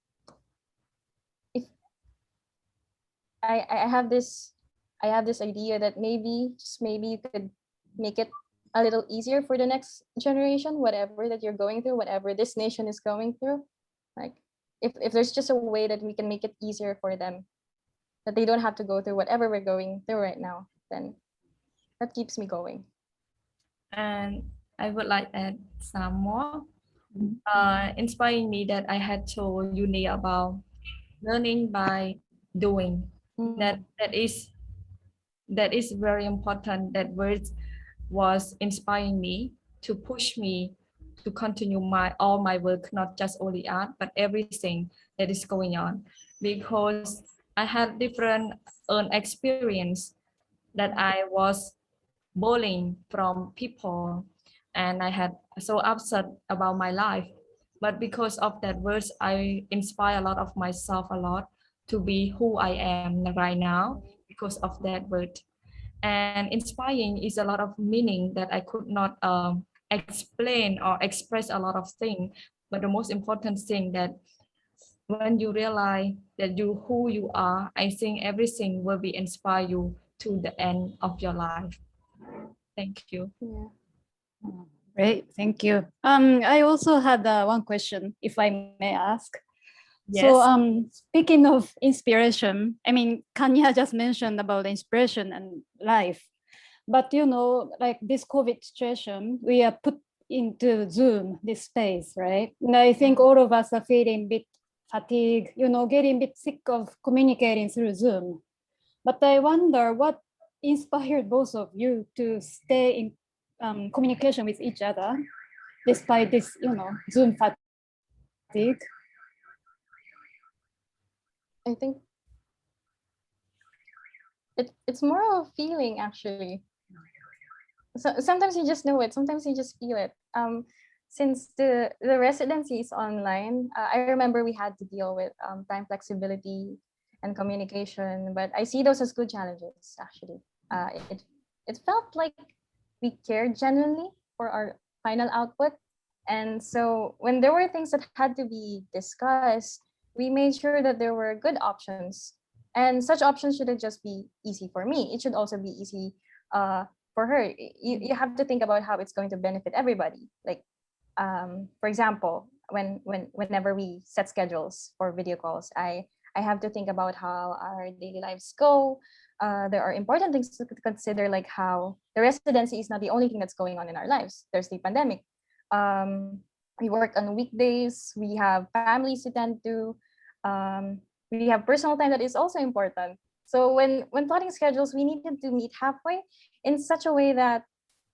if I have this idea that maybe, just maybe, you could make it a little easier for the next generation, whatever that you're going through, whatever this nation is going through. Like, if there's just a way that we can make it easier for them, that they don't have to go through whatever we're going through right now, then that keeps me going. And I would like to add some more. Inspiring me that I had told Uni about learning by doing. That is very important. That words was inspiring me to push me to continue all my work, not just only art, but everything that is going on, because I had different experience that I was bullying from people, and I had so upset about my life. But because of that words, I inspire a lot of myself a lot to be who I am right now because of that word. And inspiring is a lot of meaning that I could not explain or express a lot of things. But the most important thing that when you realize that you who you are, I think everything will be inspire you to the end of your life. Thank you. Yeah. Great, thank you. I also had one question, if I may ask. Yes. So speaking of inspiration, I mean, Kanya just mentioned about inspiration and life, but you know, like this COVID situation, we are put into Zoom, this space, right? And I think all of us are feeling a bit fatigued, you know, getting a bit sick of communicating through Zoom. But I wonder what inspired both of you to stay in communication with each other despite this, you know, Zoom fatigue. I think it's more of a feeling, actually. So sometimes you just know it, sometimes you just feel it. Since the residency is online, I remember we had to deal with time flexibility and communication, but I see those as good challenges, actually. It felt like we cared genuinely for our final output. And so when there were things that had to be discussed, we made sure that there were good options. And such options shouldn't just be easy for me. It should also be easy for her. You have to think about how it's going to benefit everybody. Like, for example, whenever we set schedules for video calls, I have to think about how our daily lives go. There are important things to consider, like how the residency is not the only thing that's going on in our lives. There's the pandemic. We work on weekdays. We have families to tend to. We have personal time that is also important. So when plotting schedules, we needed to meet halfway in such a way that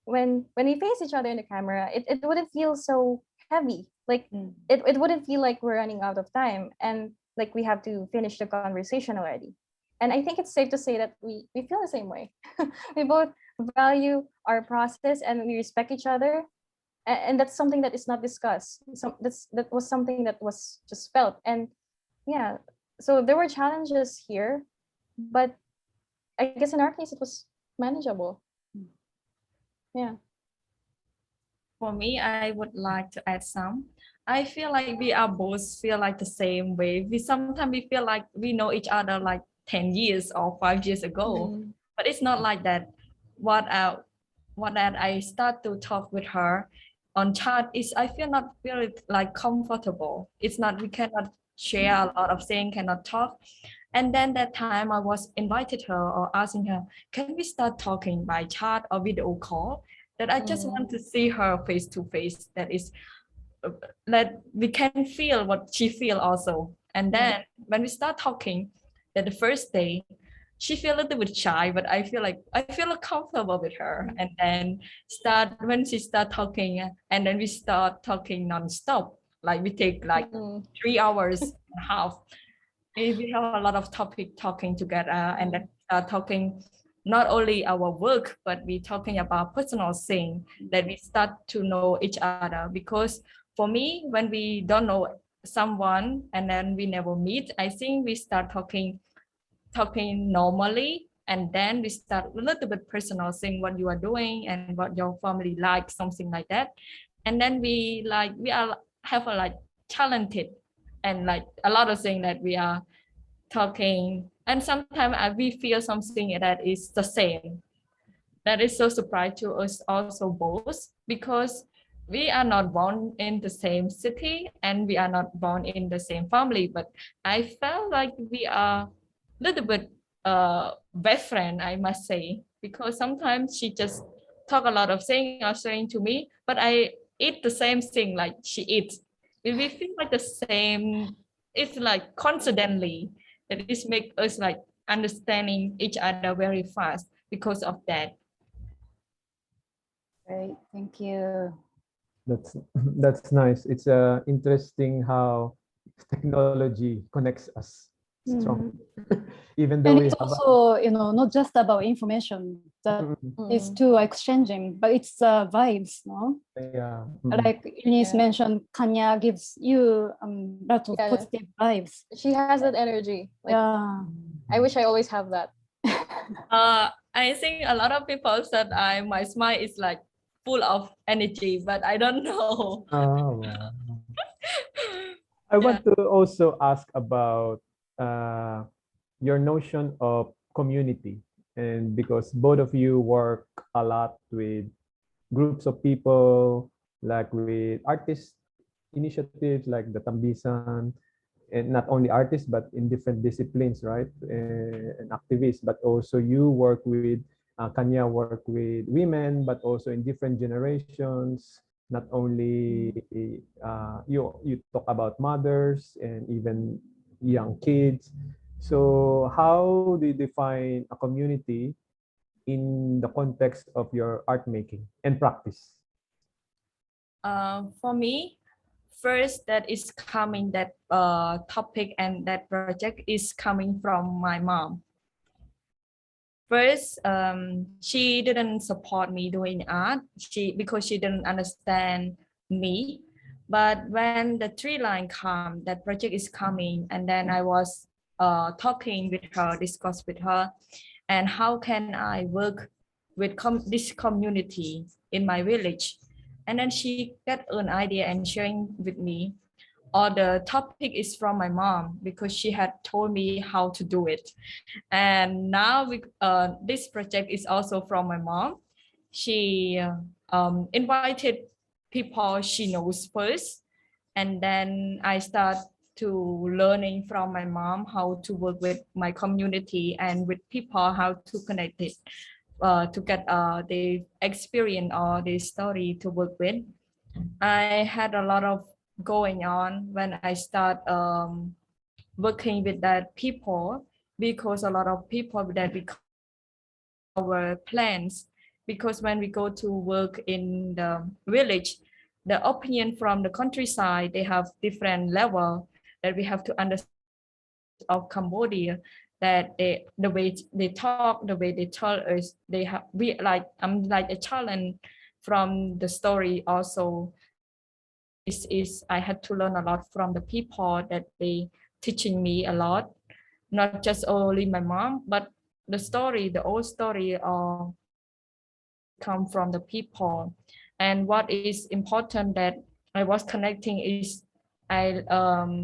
when we face each other in the camera, it wouldn't feel so heavy. Like it wouldn't feel like we're running out of time and like we have to finish the conversation already. And I think it's safe to say that we feel the same way. We both value our process and we respect each other. And that's something that is not discussed. That was something that was just felt. And yeah, so there were challenges here, but I guess in our case, it was manageable. Yeah. For me, I would like to add some. I feel like we are both feel like the same way. Sometimes we feel like we know each other like 10 years or 5 years ago, but it's not like that. What that I start to talk with her on chat is I feel not feel like comfortable. It's not, we cannot share a lot of things, cannot talk. And then that time I was invited her or asking her, can we start talking by chat or video call? That I just want to see her face to face. That is, that we can feel what she feel also. And then when we start talking, that the first day, she feel a little bit shy, but I feel comfortable with her. And then when she start talking, and then we start talking nonstop. Like we take like 3 hours and a half. We have a lot of topic talking together, and then talking not only our work, but we talking about personal thing that we start to know each other. Because for me, when we don't know someone and then we never meet, I think we start talking normally, and then we start a little bit personal, saying what you are doing and what your family like, something like that. And then we are have a like talented and like a lot of things that we are talking, and sometimes we feel something that is the same. That is so surprised to us also both, because we are not born in the same city and we are not born in the same family, but I felt like we are a little bit best friend, I must say, because sometimes she just talk a lot of things or saying to me, but I eat the same thing like she eats. We feel like the same. It's like coincidentally that this make us like understanding each other very fast because of that. Great, thank you. That's that's nice. It's interesting how technology connects us strong, even though And we it's have. also, not just about information that is too exchanging, but it's vibes, no? Yeah. Like Eunice Yeah. mentioned, Kanya gives you lot of Yeah. positive vibes. She has that energy. Like, Yeah. I wish I always have that. I think a lot of people said my smile is like full of energy, but I don't know. Oh, wow. I want to also ask about your notion of community, and because both of you work a lot with groups of people, like with artist initiatives like the Tambisan, and not only artists but in different disciplines, right? And activists, but also you work with Kanya work with women, but also in different generations. Not only you talk about mothers and even young kids. So how do you define a community in the context of your art making and practice? For me, first that is coming that topic and that project is coming from my mom. First, she didn't support me doing art. Because she didn't understand me. But when the Treeline come, that project is coming, and then I was talking with her, discuss with her, and how can I work with this community in my village. And then she got an idea and sharing with me. Or the topic is from my mom because she had told me how to do it. And now this project is also from my mom. She invited people she knows first, and then I start to learning from my mom how to work with my community and with people, how to connect it to get the experience or the story to work with. I had a lot of going on when I start working with that people, because a lot of people that we our plans, because when we go to work in the village, the opinion from the countryside, they have different level that we have to understand of Cambodia, that the way they talk, the way they tell us, they have we like I'm like a challenge from the story also. Is I had to learn a lot from the people that they teaching me a lot, not just only my mom, but the story, the old story come from the people. And what is important that I was connecting is I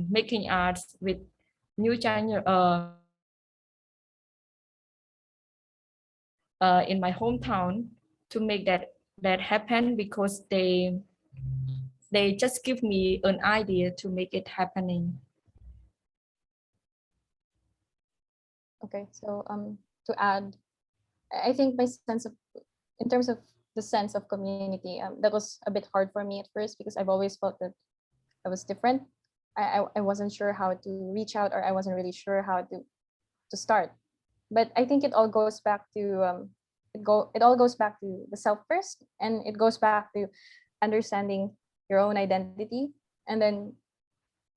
making arts with new China in my hometown to make that happen, because they just give me an idea to make it happening. Okay, so to add, I think my sense of, in terms of the sense of community, that was a bit hard for me at first because I've always felt that I was different. I wasn't sure how to reach out, or I wasn't really sure how to start. But I think it all goes back to it all goes back to the self first, and it goes back to understanding your own identity, and then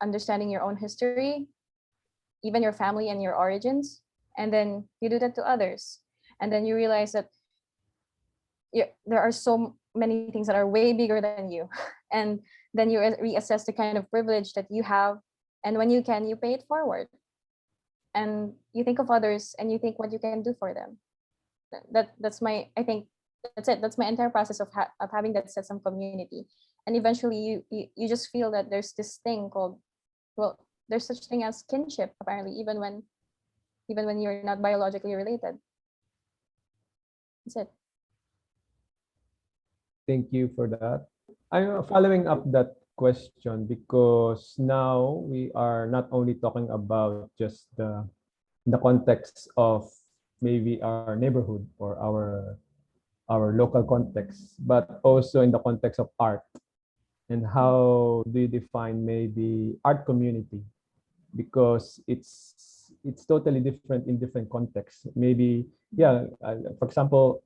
understanding your own history, even your family and your origins, and then you do that to others, and then you realize that there are so many things that are way bigger than you, and then you reassess the kind of privilege that you have, and when you can, you pay it forward. And you think of others and you think what you can do for them. That's my, I think that's it. That's my entire process of having that sense of community. And eventually you just feel that there's this thing called, well, there's such thing as kinship, apparently, even when you're not biologically related. That's it. Thank you for that. I'm following up that question because now we are not only talking about just the context of maybe our neighborhood or our local context, but also in the context of art. And how do you define maybe art community? Because it's totally different in different contexts. Maybe, yeah, for example,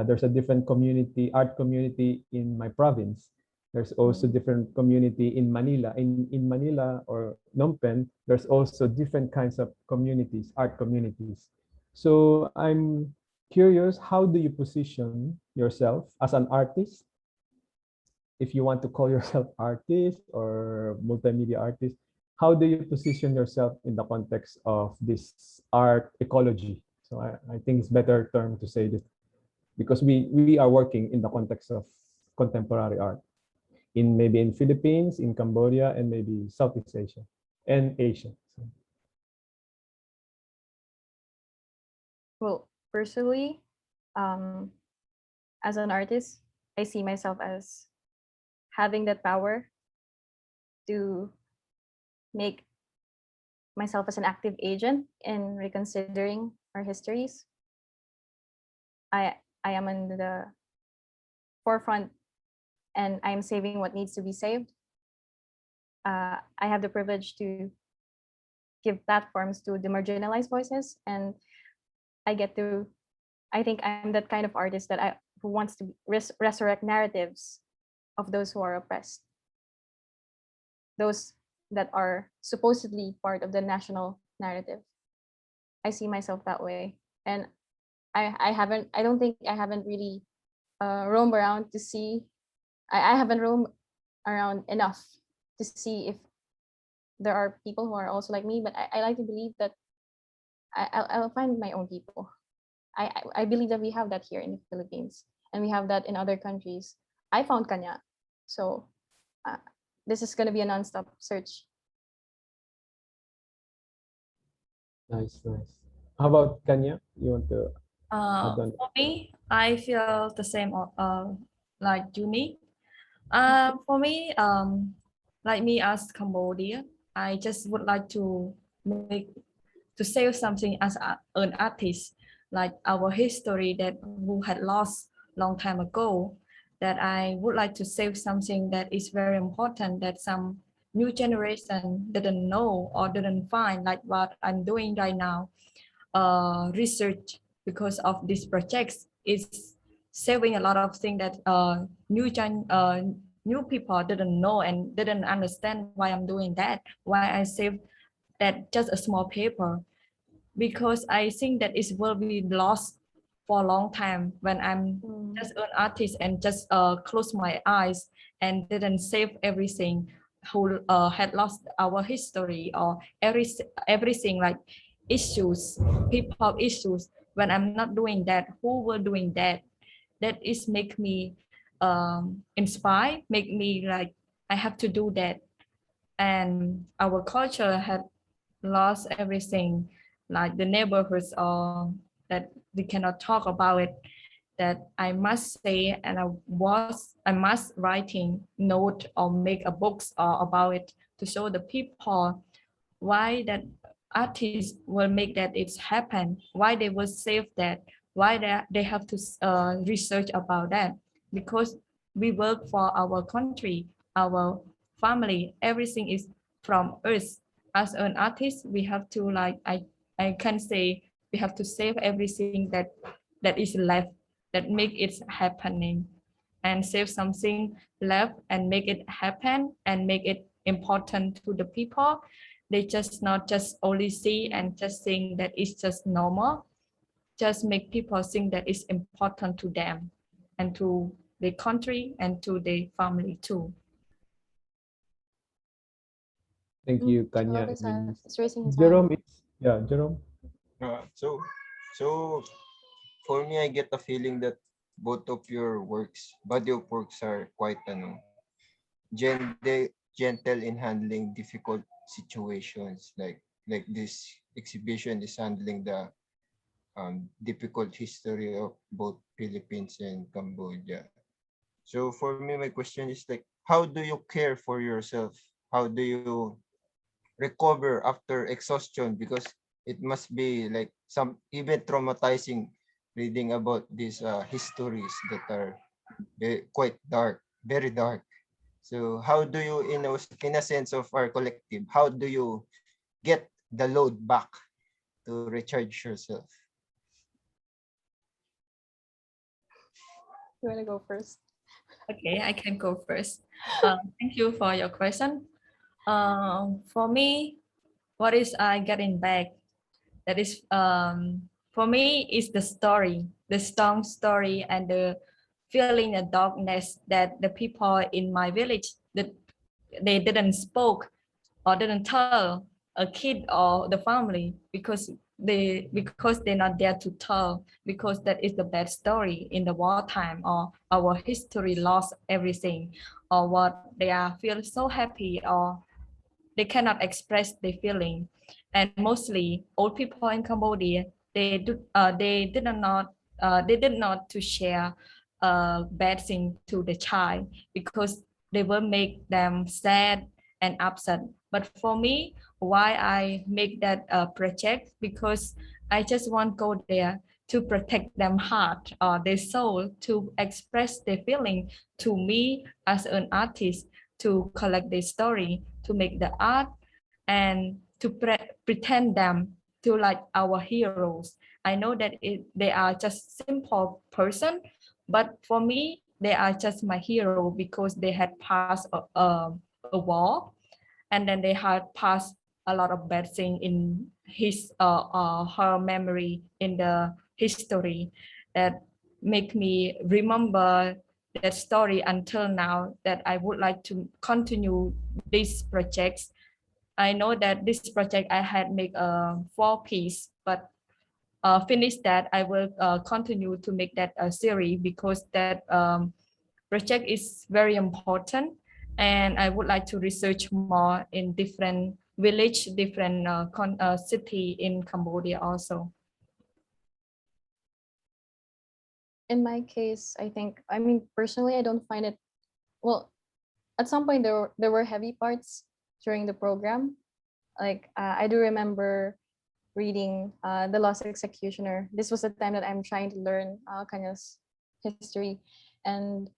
there's a different community, art community in my province. There's also different community in Manila. In Manila or Phnom Penh, there's also different kinds of communities, art communities. So I'm curious, how do you position yourself as an artist? If you want to call yourself artist or multimedia artist, how do you position yourself in the context of this art ecology? So I think it's better term to say this because we are working in the context of contemporary art in maybe in Philippines, in Cambodia, and maybe Southeast Asia and Asia. So. Well, personally, as an artist, I see myself as having that power to make myself as an active agent in reconsidering our histories. I am in the forefront and I'm saving what needs to be saved. I have the privilege to give platforms to the marginalized voices, and I think I'm that kind of artist that who wants to resurrect narratives of those who are oppressed, those that are supposedly part of the national narrative. I see myself that way, and I don't think I haven't really roamed around to see. I haven't roamed around enough to see if there are people who are also like me, but I like to believe that I'll find my own people. I believe that we have that here in the Philippines, and we have that in other countries. I found Kanha, so this is going to be a nonstop search. Nice. How about Kanha? You want to add on? For me, I feel the same like Uni. For me, like me as Cambodia, I just would like to save something as an artist, like our history that who had lost long time ago. That I would like to save something that is very important that some new generation didn't know or didn't find, like what I'm doing right now. Research because of these projects is saving a lot of things that new people didn't know and didn't understand why I'm doing that, why I save that just a small paper, because I think that it will be lost for a long time when I'm just an artist and just close my eyes and didn't save everything, who had lost our history or everything like issues, people issues. When I'm not doing that, who will doing that? That is make me inspire, make me like I have to do that. And our culture had lost everything, like the neighborhoods or that we cannot talk about it, that I must say, and I must writing note or make a books about it to show the people why that artists will make that it's happen, why they will save that, why they have to research about that, because we work for our country, our family, everything is from us. As an artist, we have to like I can say we have to save everything that is left, that make it happening, and save something left and make it happen and make it important to the people. They just not just only see and just think that it's just normal, just make people think that it's important to them and to the country and to the family too. Thank you, Kanya Jerome and Eunice. is raising his Jerome, hand. Jerome. So for me, I get the feeling that both of your body of works are quite gentle in handling difficult situations. Like this exhibition is handling the difficult history of both Philippines and Cambodia. So for me, my question is like, how do you care for yourself? How do you recover after exhaustion? Because it must be like some even traumatizing reading about these histories that are quite dark, very dark. So how do you, in a sense of our collective, how do you get the load back to recharge yourself? You want to go first? Okay, I can go first. Thank you for your question. For me, what is I getting back? That is, for me, is the story, the strong story, and the feeling of darkness that the people in my village that they didn't spoke or didn't tell a kid or the family because they're not there to tell, because that is the bad story in the wartime, or our history lost everything, or what they are feel so happy, or they cannot express their feeling. And mostly old people in Cambodia, they did not to share bad thing to the child, because they will make them sad and upset. But for me, why I make that project, because I just want go there to protect them heart or their soul, to express their feeling to me as an artist, to collect their story, to make the art, and to pretend them to like our heroes. I know that they are just simple person, but for me, they are just my hero, because they had passed a war, and then they had passed a lot of bad thing in his her memory in the history, that make me remember that story until now, that I would like to continue these projects. I know that this project I had make a 4 piece, but finish that I will continue to make that a series, because that project is very important, and I would like to research more in different village, different city in Cambodia also. In my case, I mean, personally, I don't find it, well, at some point there were heavy parts during the program. Like I do remember reading The Lost Executioner. This was the time that I'm trying to learn Kanya's history, and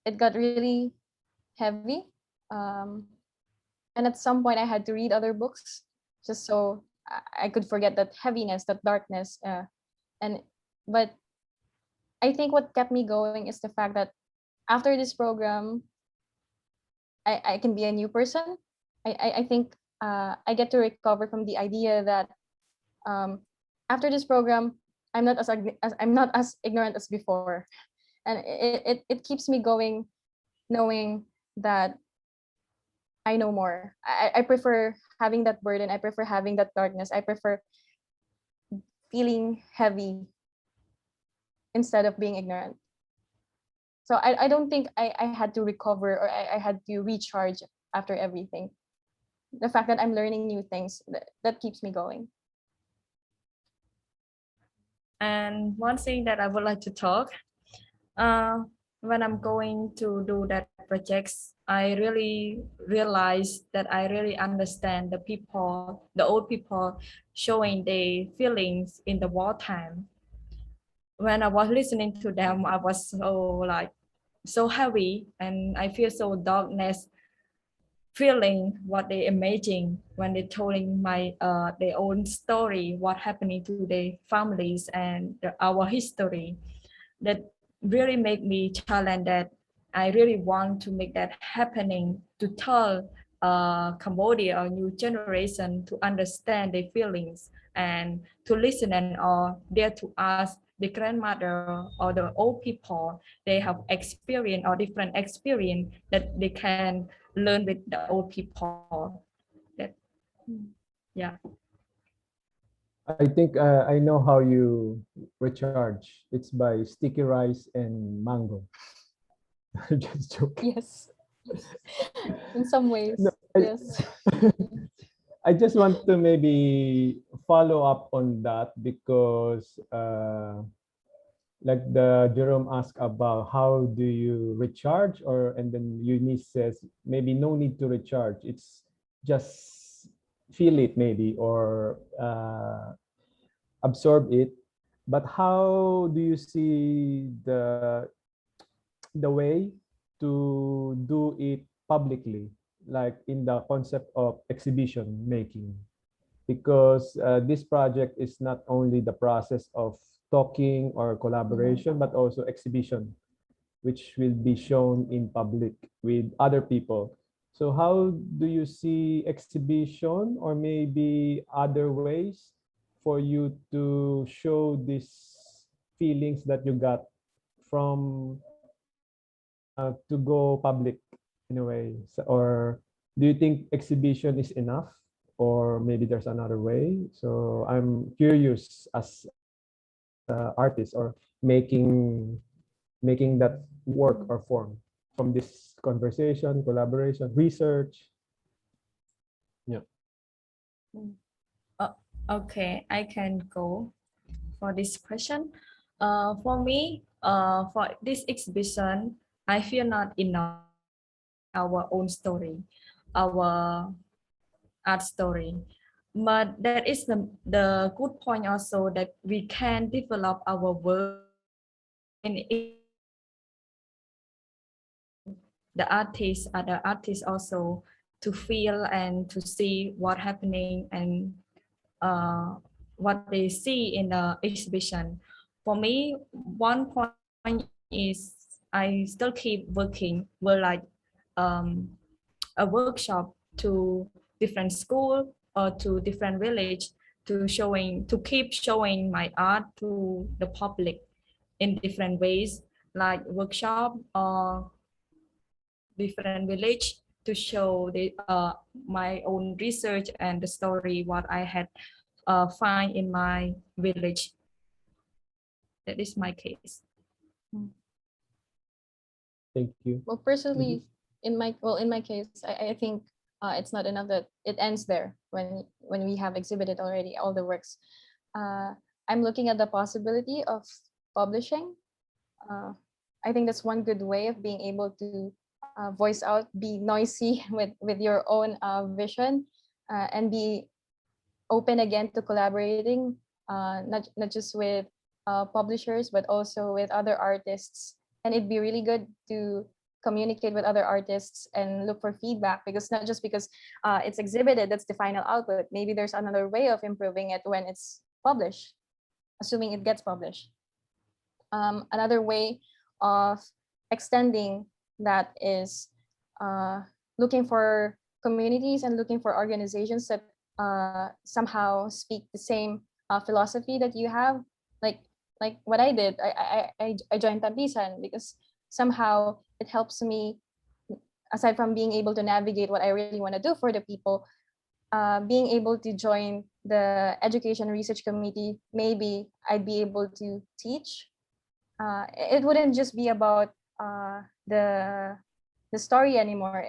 it got really heavy. And at some point, I had to read other books just so I could forget that heaviness, that darkness. And but I think what kept me going is the fact that after this program, I can be a new person. I think I get to recover from the idea that after this program, I'm not as ignorant as before, and it keeps me going, knowing that I know more. I prefer having that burden. I prefer having that darkness. I prefer feeling heavy instead of being ignorant. So I don't think I had to recover, or I had to recharge after everything. The fact that I'm learning new things, that keeps me going. And one thing that I would like to talk, when I'm going to do that projects, I really realize that I really understand the people, the old people showing their feelings in the wartime. When I was listening to them, I was so heavy, and I feel so darkness, feeling what they imagine when they telling their own story, what happening to their families and our history. That really make me challenge that I really want to make that happening, to tell Cambodia or new generation to understand their feelings, and to listen and or dare to ask the grandmother or the old people. They have experience or different experience that they can learn with the old people. That Yeah. I think I know how you recharge. It's by sticky rice and mango. Just joking. Yes. In some ways, No, yes. I just want to maybe follow up on that because like the Jerome asked about how do you recharge, or and then Eunice says maybe no need to recharge. It's just feel it maybe, or absorb it. But how do you see the way to do it publicly, like in the concept of exhibition making? Because this project is not only the process of talking or collaboration, but also exhibition, which will be shown in public with other people. So how do you see exhibition, or maybe other ways for you to show these feelings that you got from to go public in a way? Or do you think exhibition is enough, or maybe there's another way? So I'm curious as artist, or making that work or form from this conversation, collaboration, research. Yeah. Okay, I can go for this question. For me, for this exhibition, I feel not enough our own story, our art story. But that is the good point also, that we can develop our work and the artists, other artists also, to feel and to see what happening and what they see in the exhibition. For me, one point is I still keep working with like a workshop to different school or to different village, to keep showing my art to the public in different ways, like workshop or different village, to show the my own research and the story what I had find in my village. That is my case. Thank you. Well, personally, in my case, I think it's not enough that it ends there when we have exhibited already all the works. I'm looking at the possibility of publishing. I think that's one good way of being able to voice out, be noisy with your own vision, and be open again to collaborating, not just with publishers, but also with other artists. And it'd be really good to communicate with other artists and look for feedback, because not just because it's exhibited, that's the final output. Maybe there's another way of improving it when it's published, assuming it gets published. Another way of extending that is looking for communities and looking for organizations that somehow speak the same philosophy that you have. Like what I did, I joined Tampisan because somehow it helps me, aside from being able to navigate what I really want to do for the people, being able to join the education research committee, maybe I'd be able to teach. It wouldn't just be about the story anymore.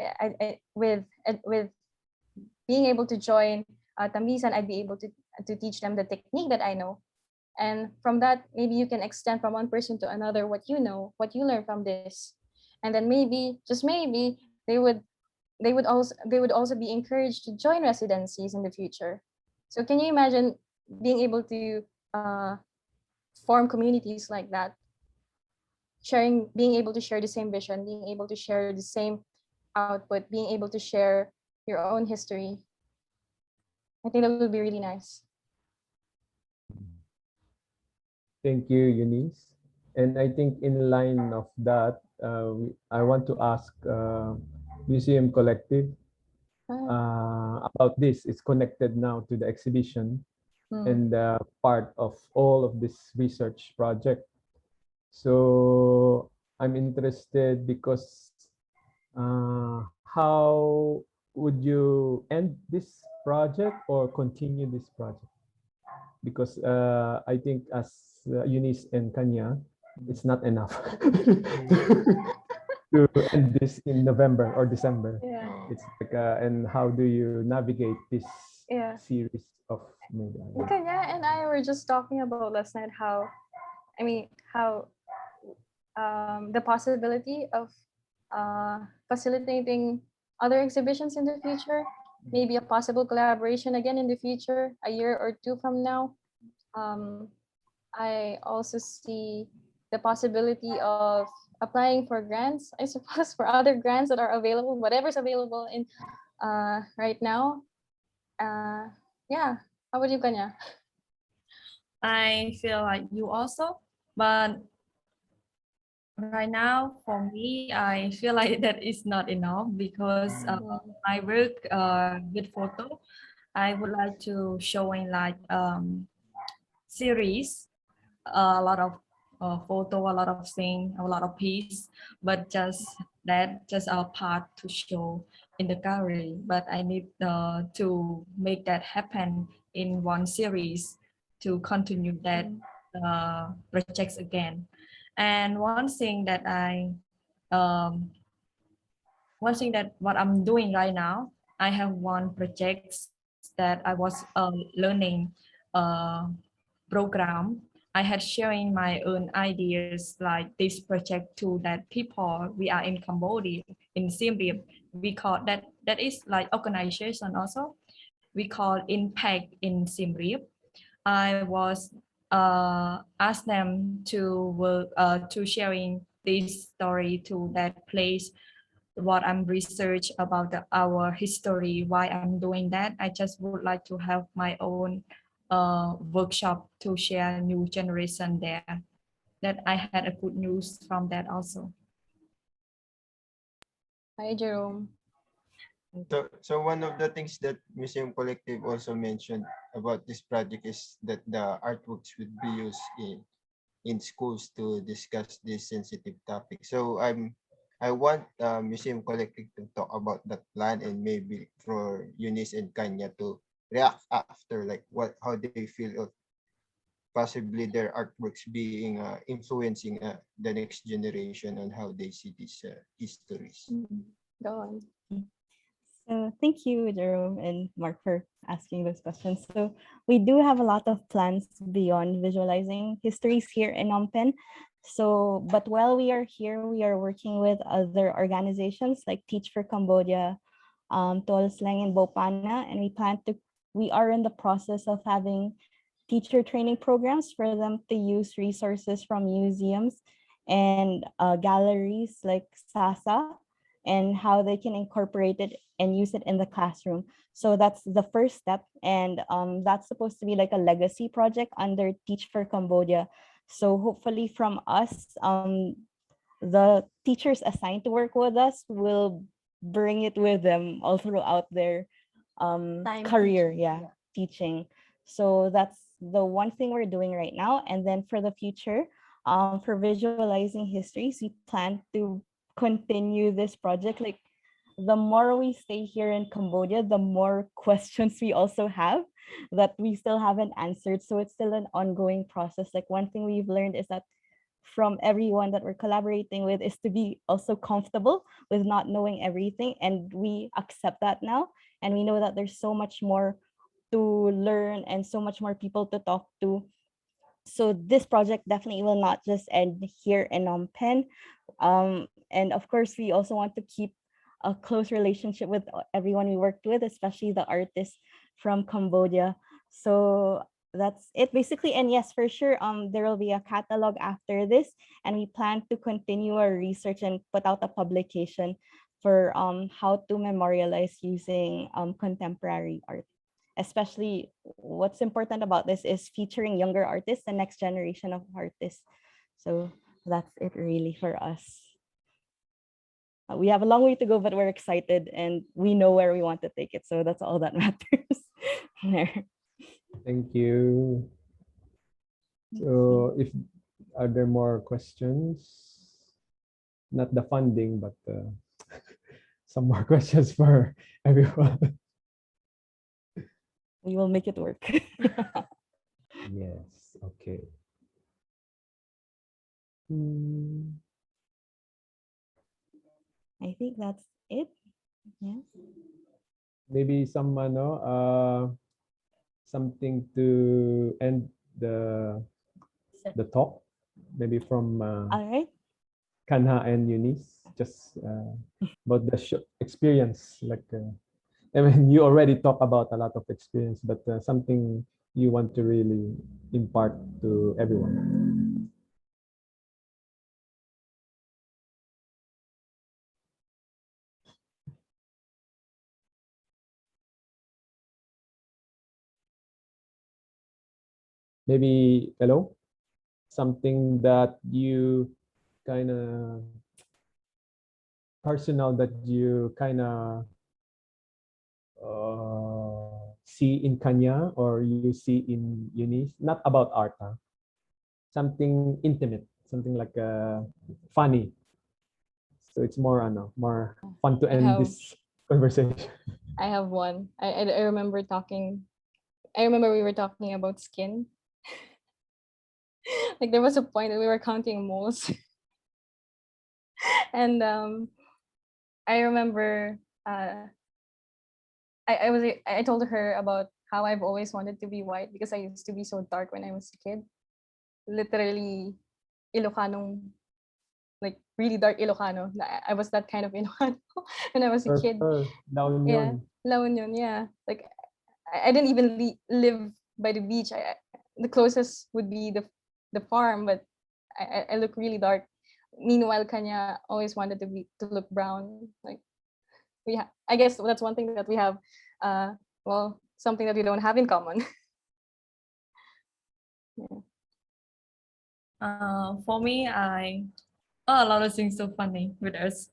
With being able to join Tambisan, I'd be able to teach them the technique that I know. And from that, maybe you can extend from one person to another what you know, what you learn from this. And then maybe, just maybe, they would also be encouraged to join residencies in the future. So can you imagine being able to form communities like that, being able to share the same vision, being able to share the same output, being able to share your own history? I think that would be really nice. Thank you, Eunice. And I think in line of that, I want to ask Museum Collective about this. It's connected now to the exhibition and part of all of this research project. So I'm interested because how would you end this project or continue this project? Because I think as Eunice and Kanya, it's not enough to end this in November or December. Yeah. It's like, and how do you navigate this Yeah. series of maybe? Kanya and I were just talking about last night how the possibility of facilitating other exhibitions in the future, maybe a possible collaboration again in the future, a year or two from now. I also see the possibility of applying for grants, I suppose, for other grants that are available, whatever's available in right now. Yeah, how about you, Kanya? I feel like you also, but right now for me, I feel like that is not enough because I work with photo. I would like to showing like series, a lot of photo, a lot of thing, a lot of piece, but just a part to show in the gallery. But I need to make that happen in one series to continue that projects again. And one thing that what I'm doing right now, I have one project that I was learning program. I had sharing my own ideas like this project to that people we are in Cambodia in Siem Reap. We call that is like organization also. We call impact in Siem Reap. I was asked them to work to sharing this story to that place, what I'm research about our history, why I'm doing that. I just would like to have my own workshop to share new generation there. That I had a good news from that also. Hi, Jerome. So one of the things that Museum Collective also mentioned about this project is that the artworks would be used in schools to discuss this sensitive topic. So I want Museum Collective to talk about that plan, and maybe for Eunice and Kanya to react after, like how they feel of possibly their artworks being influencing the next generation on how they see these histories. Go on. So thank you, Jerome and Mark, for asking those questions. So we do have a lot of plans beyond visualizing histories here in Phnom Penh. So, but while we are here, we are working with other organizations like Teach for Cambodia, Tol Slang and Bopana, and we are in the process of having teacher training programs for them to use resources from museums and galleries like SASA, and how they can incorporate it and use it in the classroom. So that's the first step. And that's supposed to be like a legacy project under Teach for Cambodia. So hopefully from us, the teachers assigned to work with us will bring it with them all throughout their career, teaching. So that's the one thing we're doing right now. And then for the future, for visualizing histories, we plan to continue this project. Like, the more we stay here in Cambodia, the more questions we also have that we still haven't answered. So it's still an ongoing process. Like, one thing we've learned is that from everyone that we're collaborating with is to be also comfortable with not knowing everything. And we accept that now. And we know that there's so much more to learn and so much more people to talk to. So this project definitely will not just end here in Phnom Penh. And of course, we also want to keep a close relationship with everyone we worked with, especially the artists from Cambodia. So that's it basically. And yes, for sure, there will be a catalog after this, and we plan to continue our research and put out a publication for how to memorialize using contemporary art. Especially, what's important about this is featuring younger artists, the next generation of artists. So that's it really for us. We have a long way to go, but we're excited and we know where we want to take it. So that's all that matters. Thank you. So are there more questions? Not the funding, but some more questions for everyone. We will make it work. Yes. Okay. Hmm, I think that's it. Yeah. maybe some something to end the talk. Maybe from All right. Kanha and Eunice, just about the experience. Like, I mean, you already talk about a lot of experience, but something you want to really impart to everyone. Maybe, hello, something that you kind of personal that you kind of see in Kanya or you see in Eunice, not about art, huh? Something intimate, something like funny. So it's more, more fun to end this conversation. I have one. I remember talking. I remember we were talking about skin. Like there was a point that we were counting moles, and I remember I told her about how I've always wanted to be white because I used to be so dark when I was a kid. Literally, Ilocanong, like really dark Ilocano. I was that kind of Ilocano when I was a kid. La Yeah, Union. La Union. Yeah, like I didn't even live by the beach. The closest would be the farm, but I look really dark. Meanwhile, Kanya always wanted to look brown. Like I guess that's one thing that we have. Well, something that we don't have in common. Yeah. For me, a lot of things so funny with us.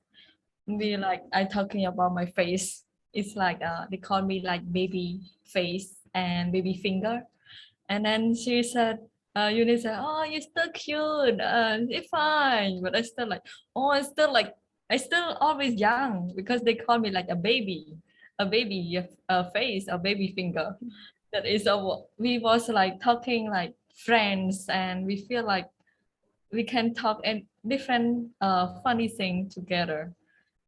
We like I talking about my face. It's like they call me like baby face and baby finger. And then she said, Eunice said, oh, you're still cute. It's fine. But I still like, oh, I still always young because they call me like a baby face, a baby finger. That is we was like talking like friends, and we feel like we can talk and different funny thing together.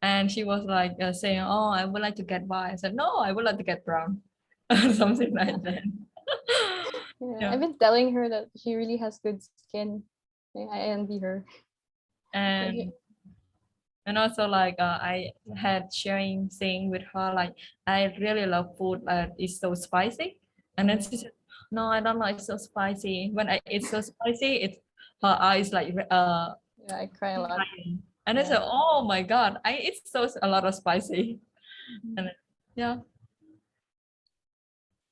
And she was like saying, oh, I would like to get white. I said, no, I would like to get brown. Something like that. Yeah, I've been telling her that she really has good skin. Yeah, I envy her. and and also like I had sharing thing with her like I really love food but it's so spicy, and then she said no, I don't like so spicy. When I eat so spicy, it's her eyes like Yeah, I cry a lot. crying. And I said, oh my god, I eat so a lot of spicy. And yeah,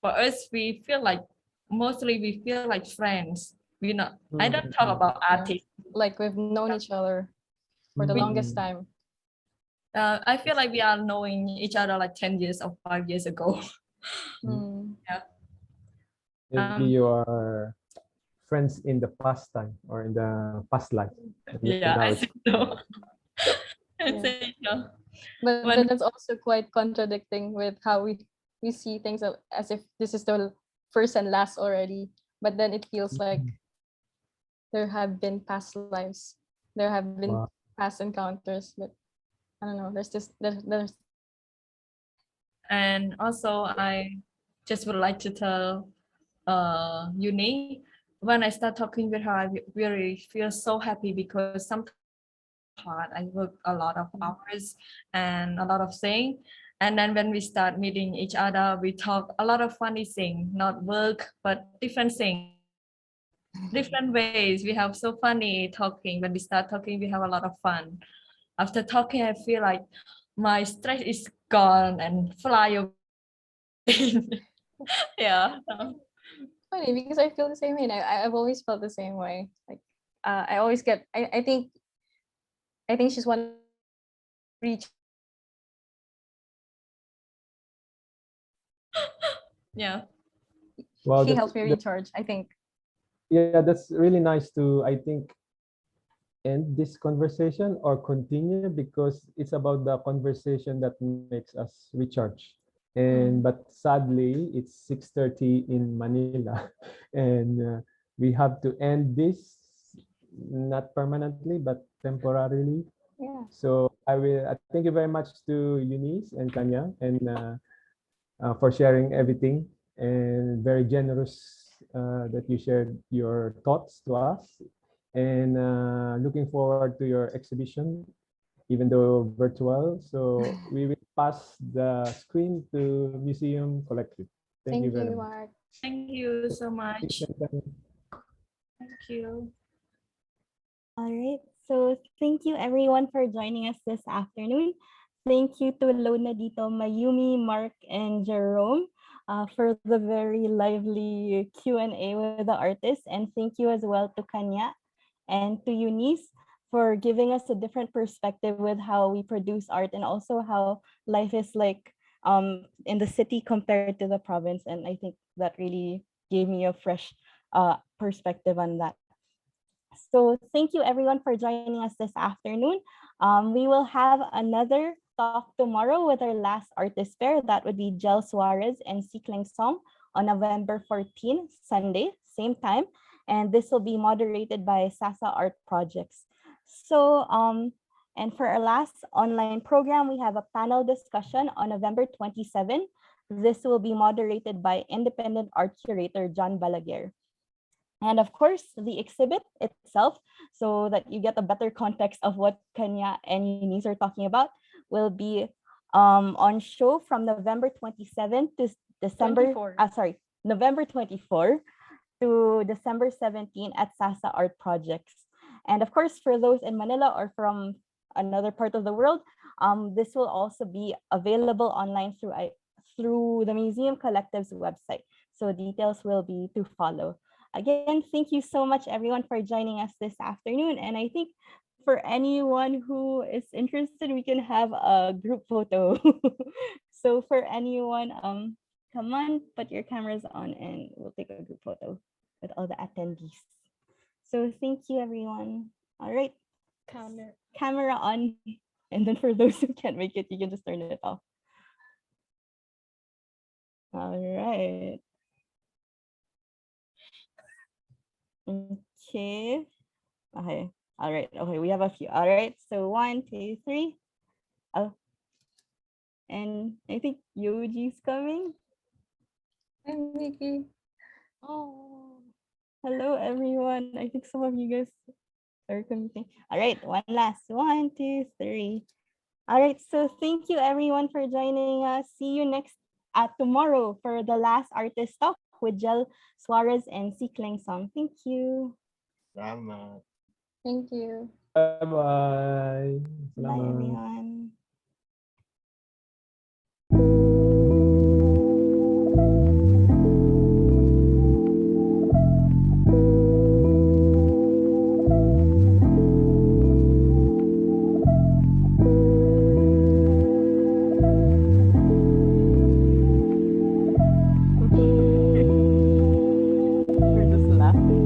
for us we feel like mostly we feel like friends. We not I don't talk about artists. Like we've known each other for the longest time. I feel like we are knowing each other like 10 years or 5 years ago. Yeah. Maybe you are friends in the past time or in the past life. Yeah, I think so. I think so. But that's also quite contradicting with how we see things as if this is the first and last already. But then it feels like there have been past lives. There have been past encounters, but I don't know. There's And also I just would like to tell Uni, when I start talking with her, I really feel so happy because sometimes I work a lot of hours and a lot of things. And then when we start meeting each other, we talk a lot of funny things, not work, but different things, different ways. We have so funny talking. When we start talking, we have a lot of fun. After talking, I feel like my stress is gone and fly away. Yeah. funny because I feel the same way. And I've always felt the same way. Like I always get. I think she's one reach. Yeah. Well, She helps me recharge, I think. Yeah, that's really nice to, I think, end this conversation or continue because it's about the conversation that makes us recharge. and but sadly it's 6:30 in Manila, and we have to end this, not permanently but temporarily. Yeah. So I thank you very much to Eunice and Kanya, and for sharing everything, and very generous that you shared your thoughts to us, and looking forward to your exhibition, even though virtual. So we will pass the screen to Museum Collective. Thank you very much. Mark. Thank you so Thanks, much. Kanya. Thank you. All right. So thank you everyone for joining us this afternoon. Thank you to Lona Dito, Mayumi, Mark, and Jerome for the very lively Q&A with the artists. And thank you as well to Kanya and to Eunice for giving us a different perspective with how we produce art, and also how life is like in the city compared to the province. And I think that really gave me a fresh perspective on that. So thank you everyone for joining us this afternoon. We will have another talk tomorrow with our last artist pair. That would be Jel Suarez and Sikleng Song on November 14, Sunday, same time. And this will be moderated by Sasa Art Projects. So, and for our last online program, we have a panel discussion on November 27. This will be moderated by independent art curator John Balaguer. And of course, the exhibit itself, so that you get a better context of what Kanya and Eunice are talking about, will be on show from November 27 to November 24 to December 17 at Sasa Art Projects. And of course, for those in Manila or from another part of the world, this will also be available online through the Museum Collective's website. So details will be to follow. Again, thank you so much everyone for joining us this afternoon. And I think for anyone who is interested, we can have a group photo. So for anyone, come on, put your cameras on and we'll take a group photo with all the attendees. So thank you everyone. All right, camera on. And then for those who can't make it, you can just turn it off. All right. Okay. Okay. All right. Okay. We have a few. All right. So 1, 2, 3. Oh. And I think Yoji's coming. Hi, Mickey. Oh. Hello, everyone. I think some of you guys are coming. All right. One last. 1, 2, 3. All right. So thank you, everyone, for joining us. See you tomorrow for the last artist talk with Jel Suarez and Sikleng Song. Thank you. Salamat. Thank you. Bye-bye. Bye, Salamat. everyone. We're just laughing.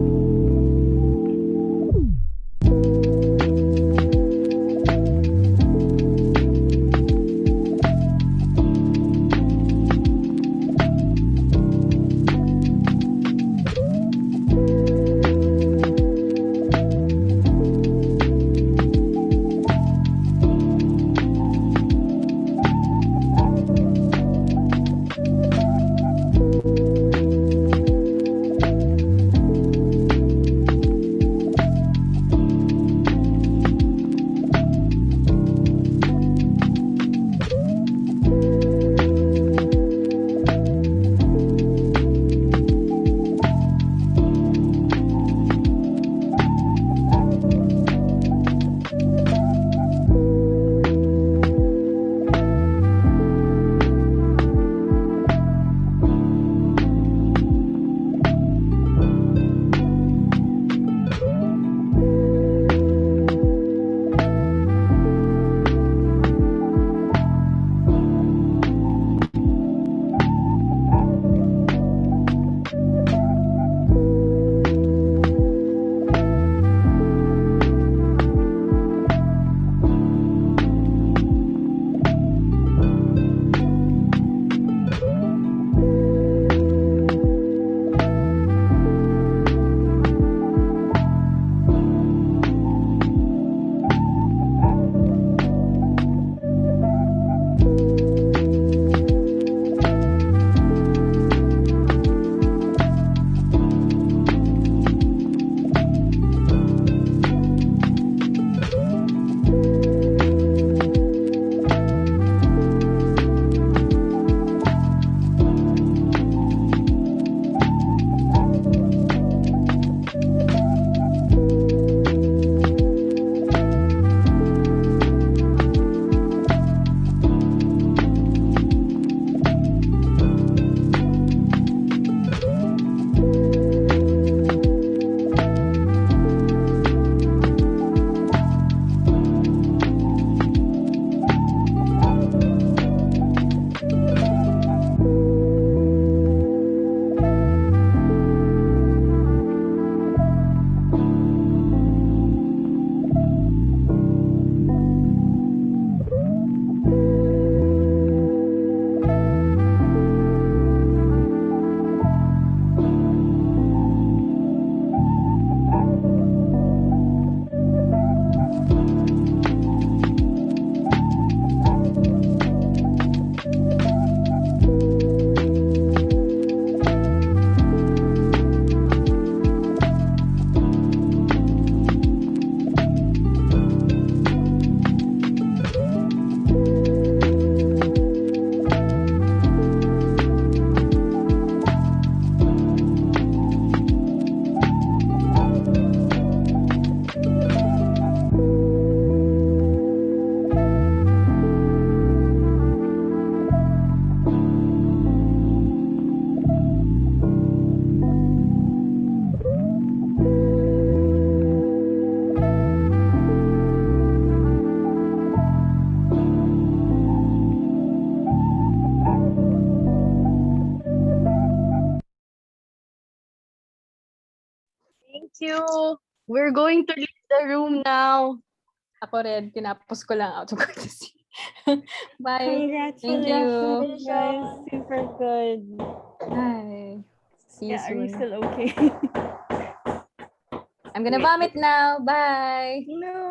you. We're going to leave the room now. Ako rin, tinapos ko lang out of courtesy. Bye. Congratulations, guys. Super good. Bye. See you Yeah, are you soon. still okay? I'm gonna vomit now. Bye. No.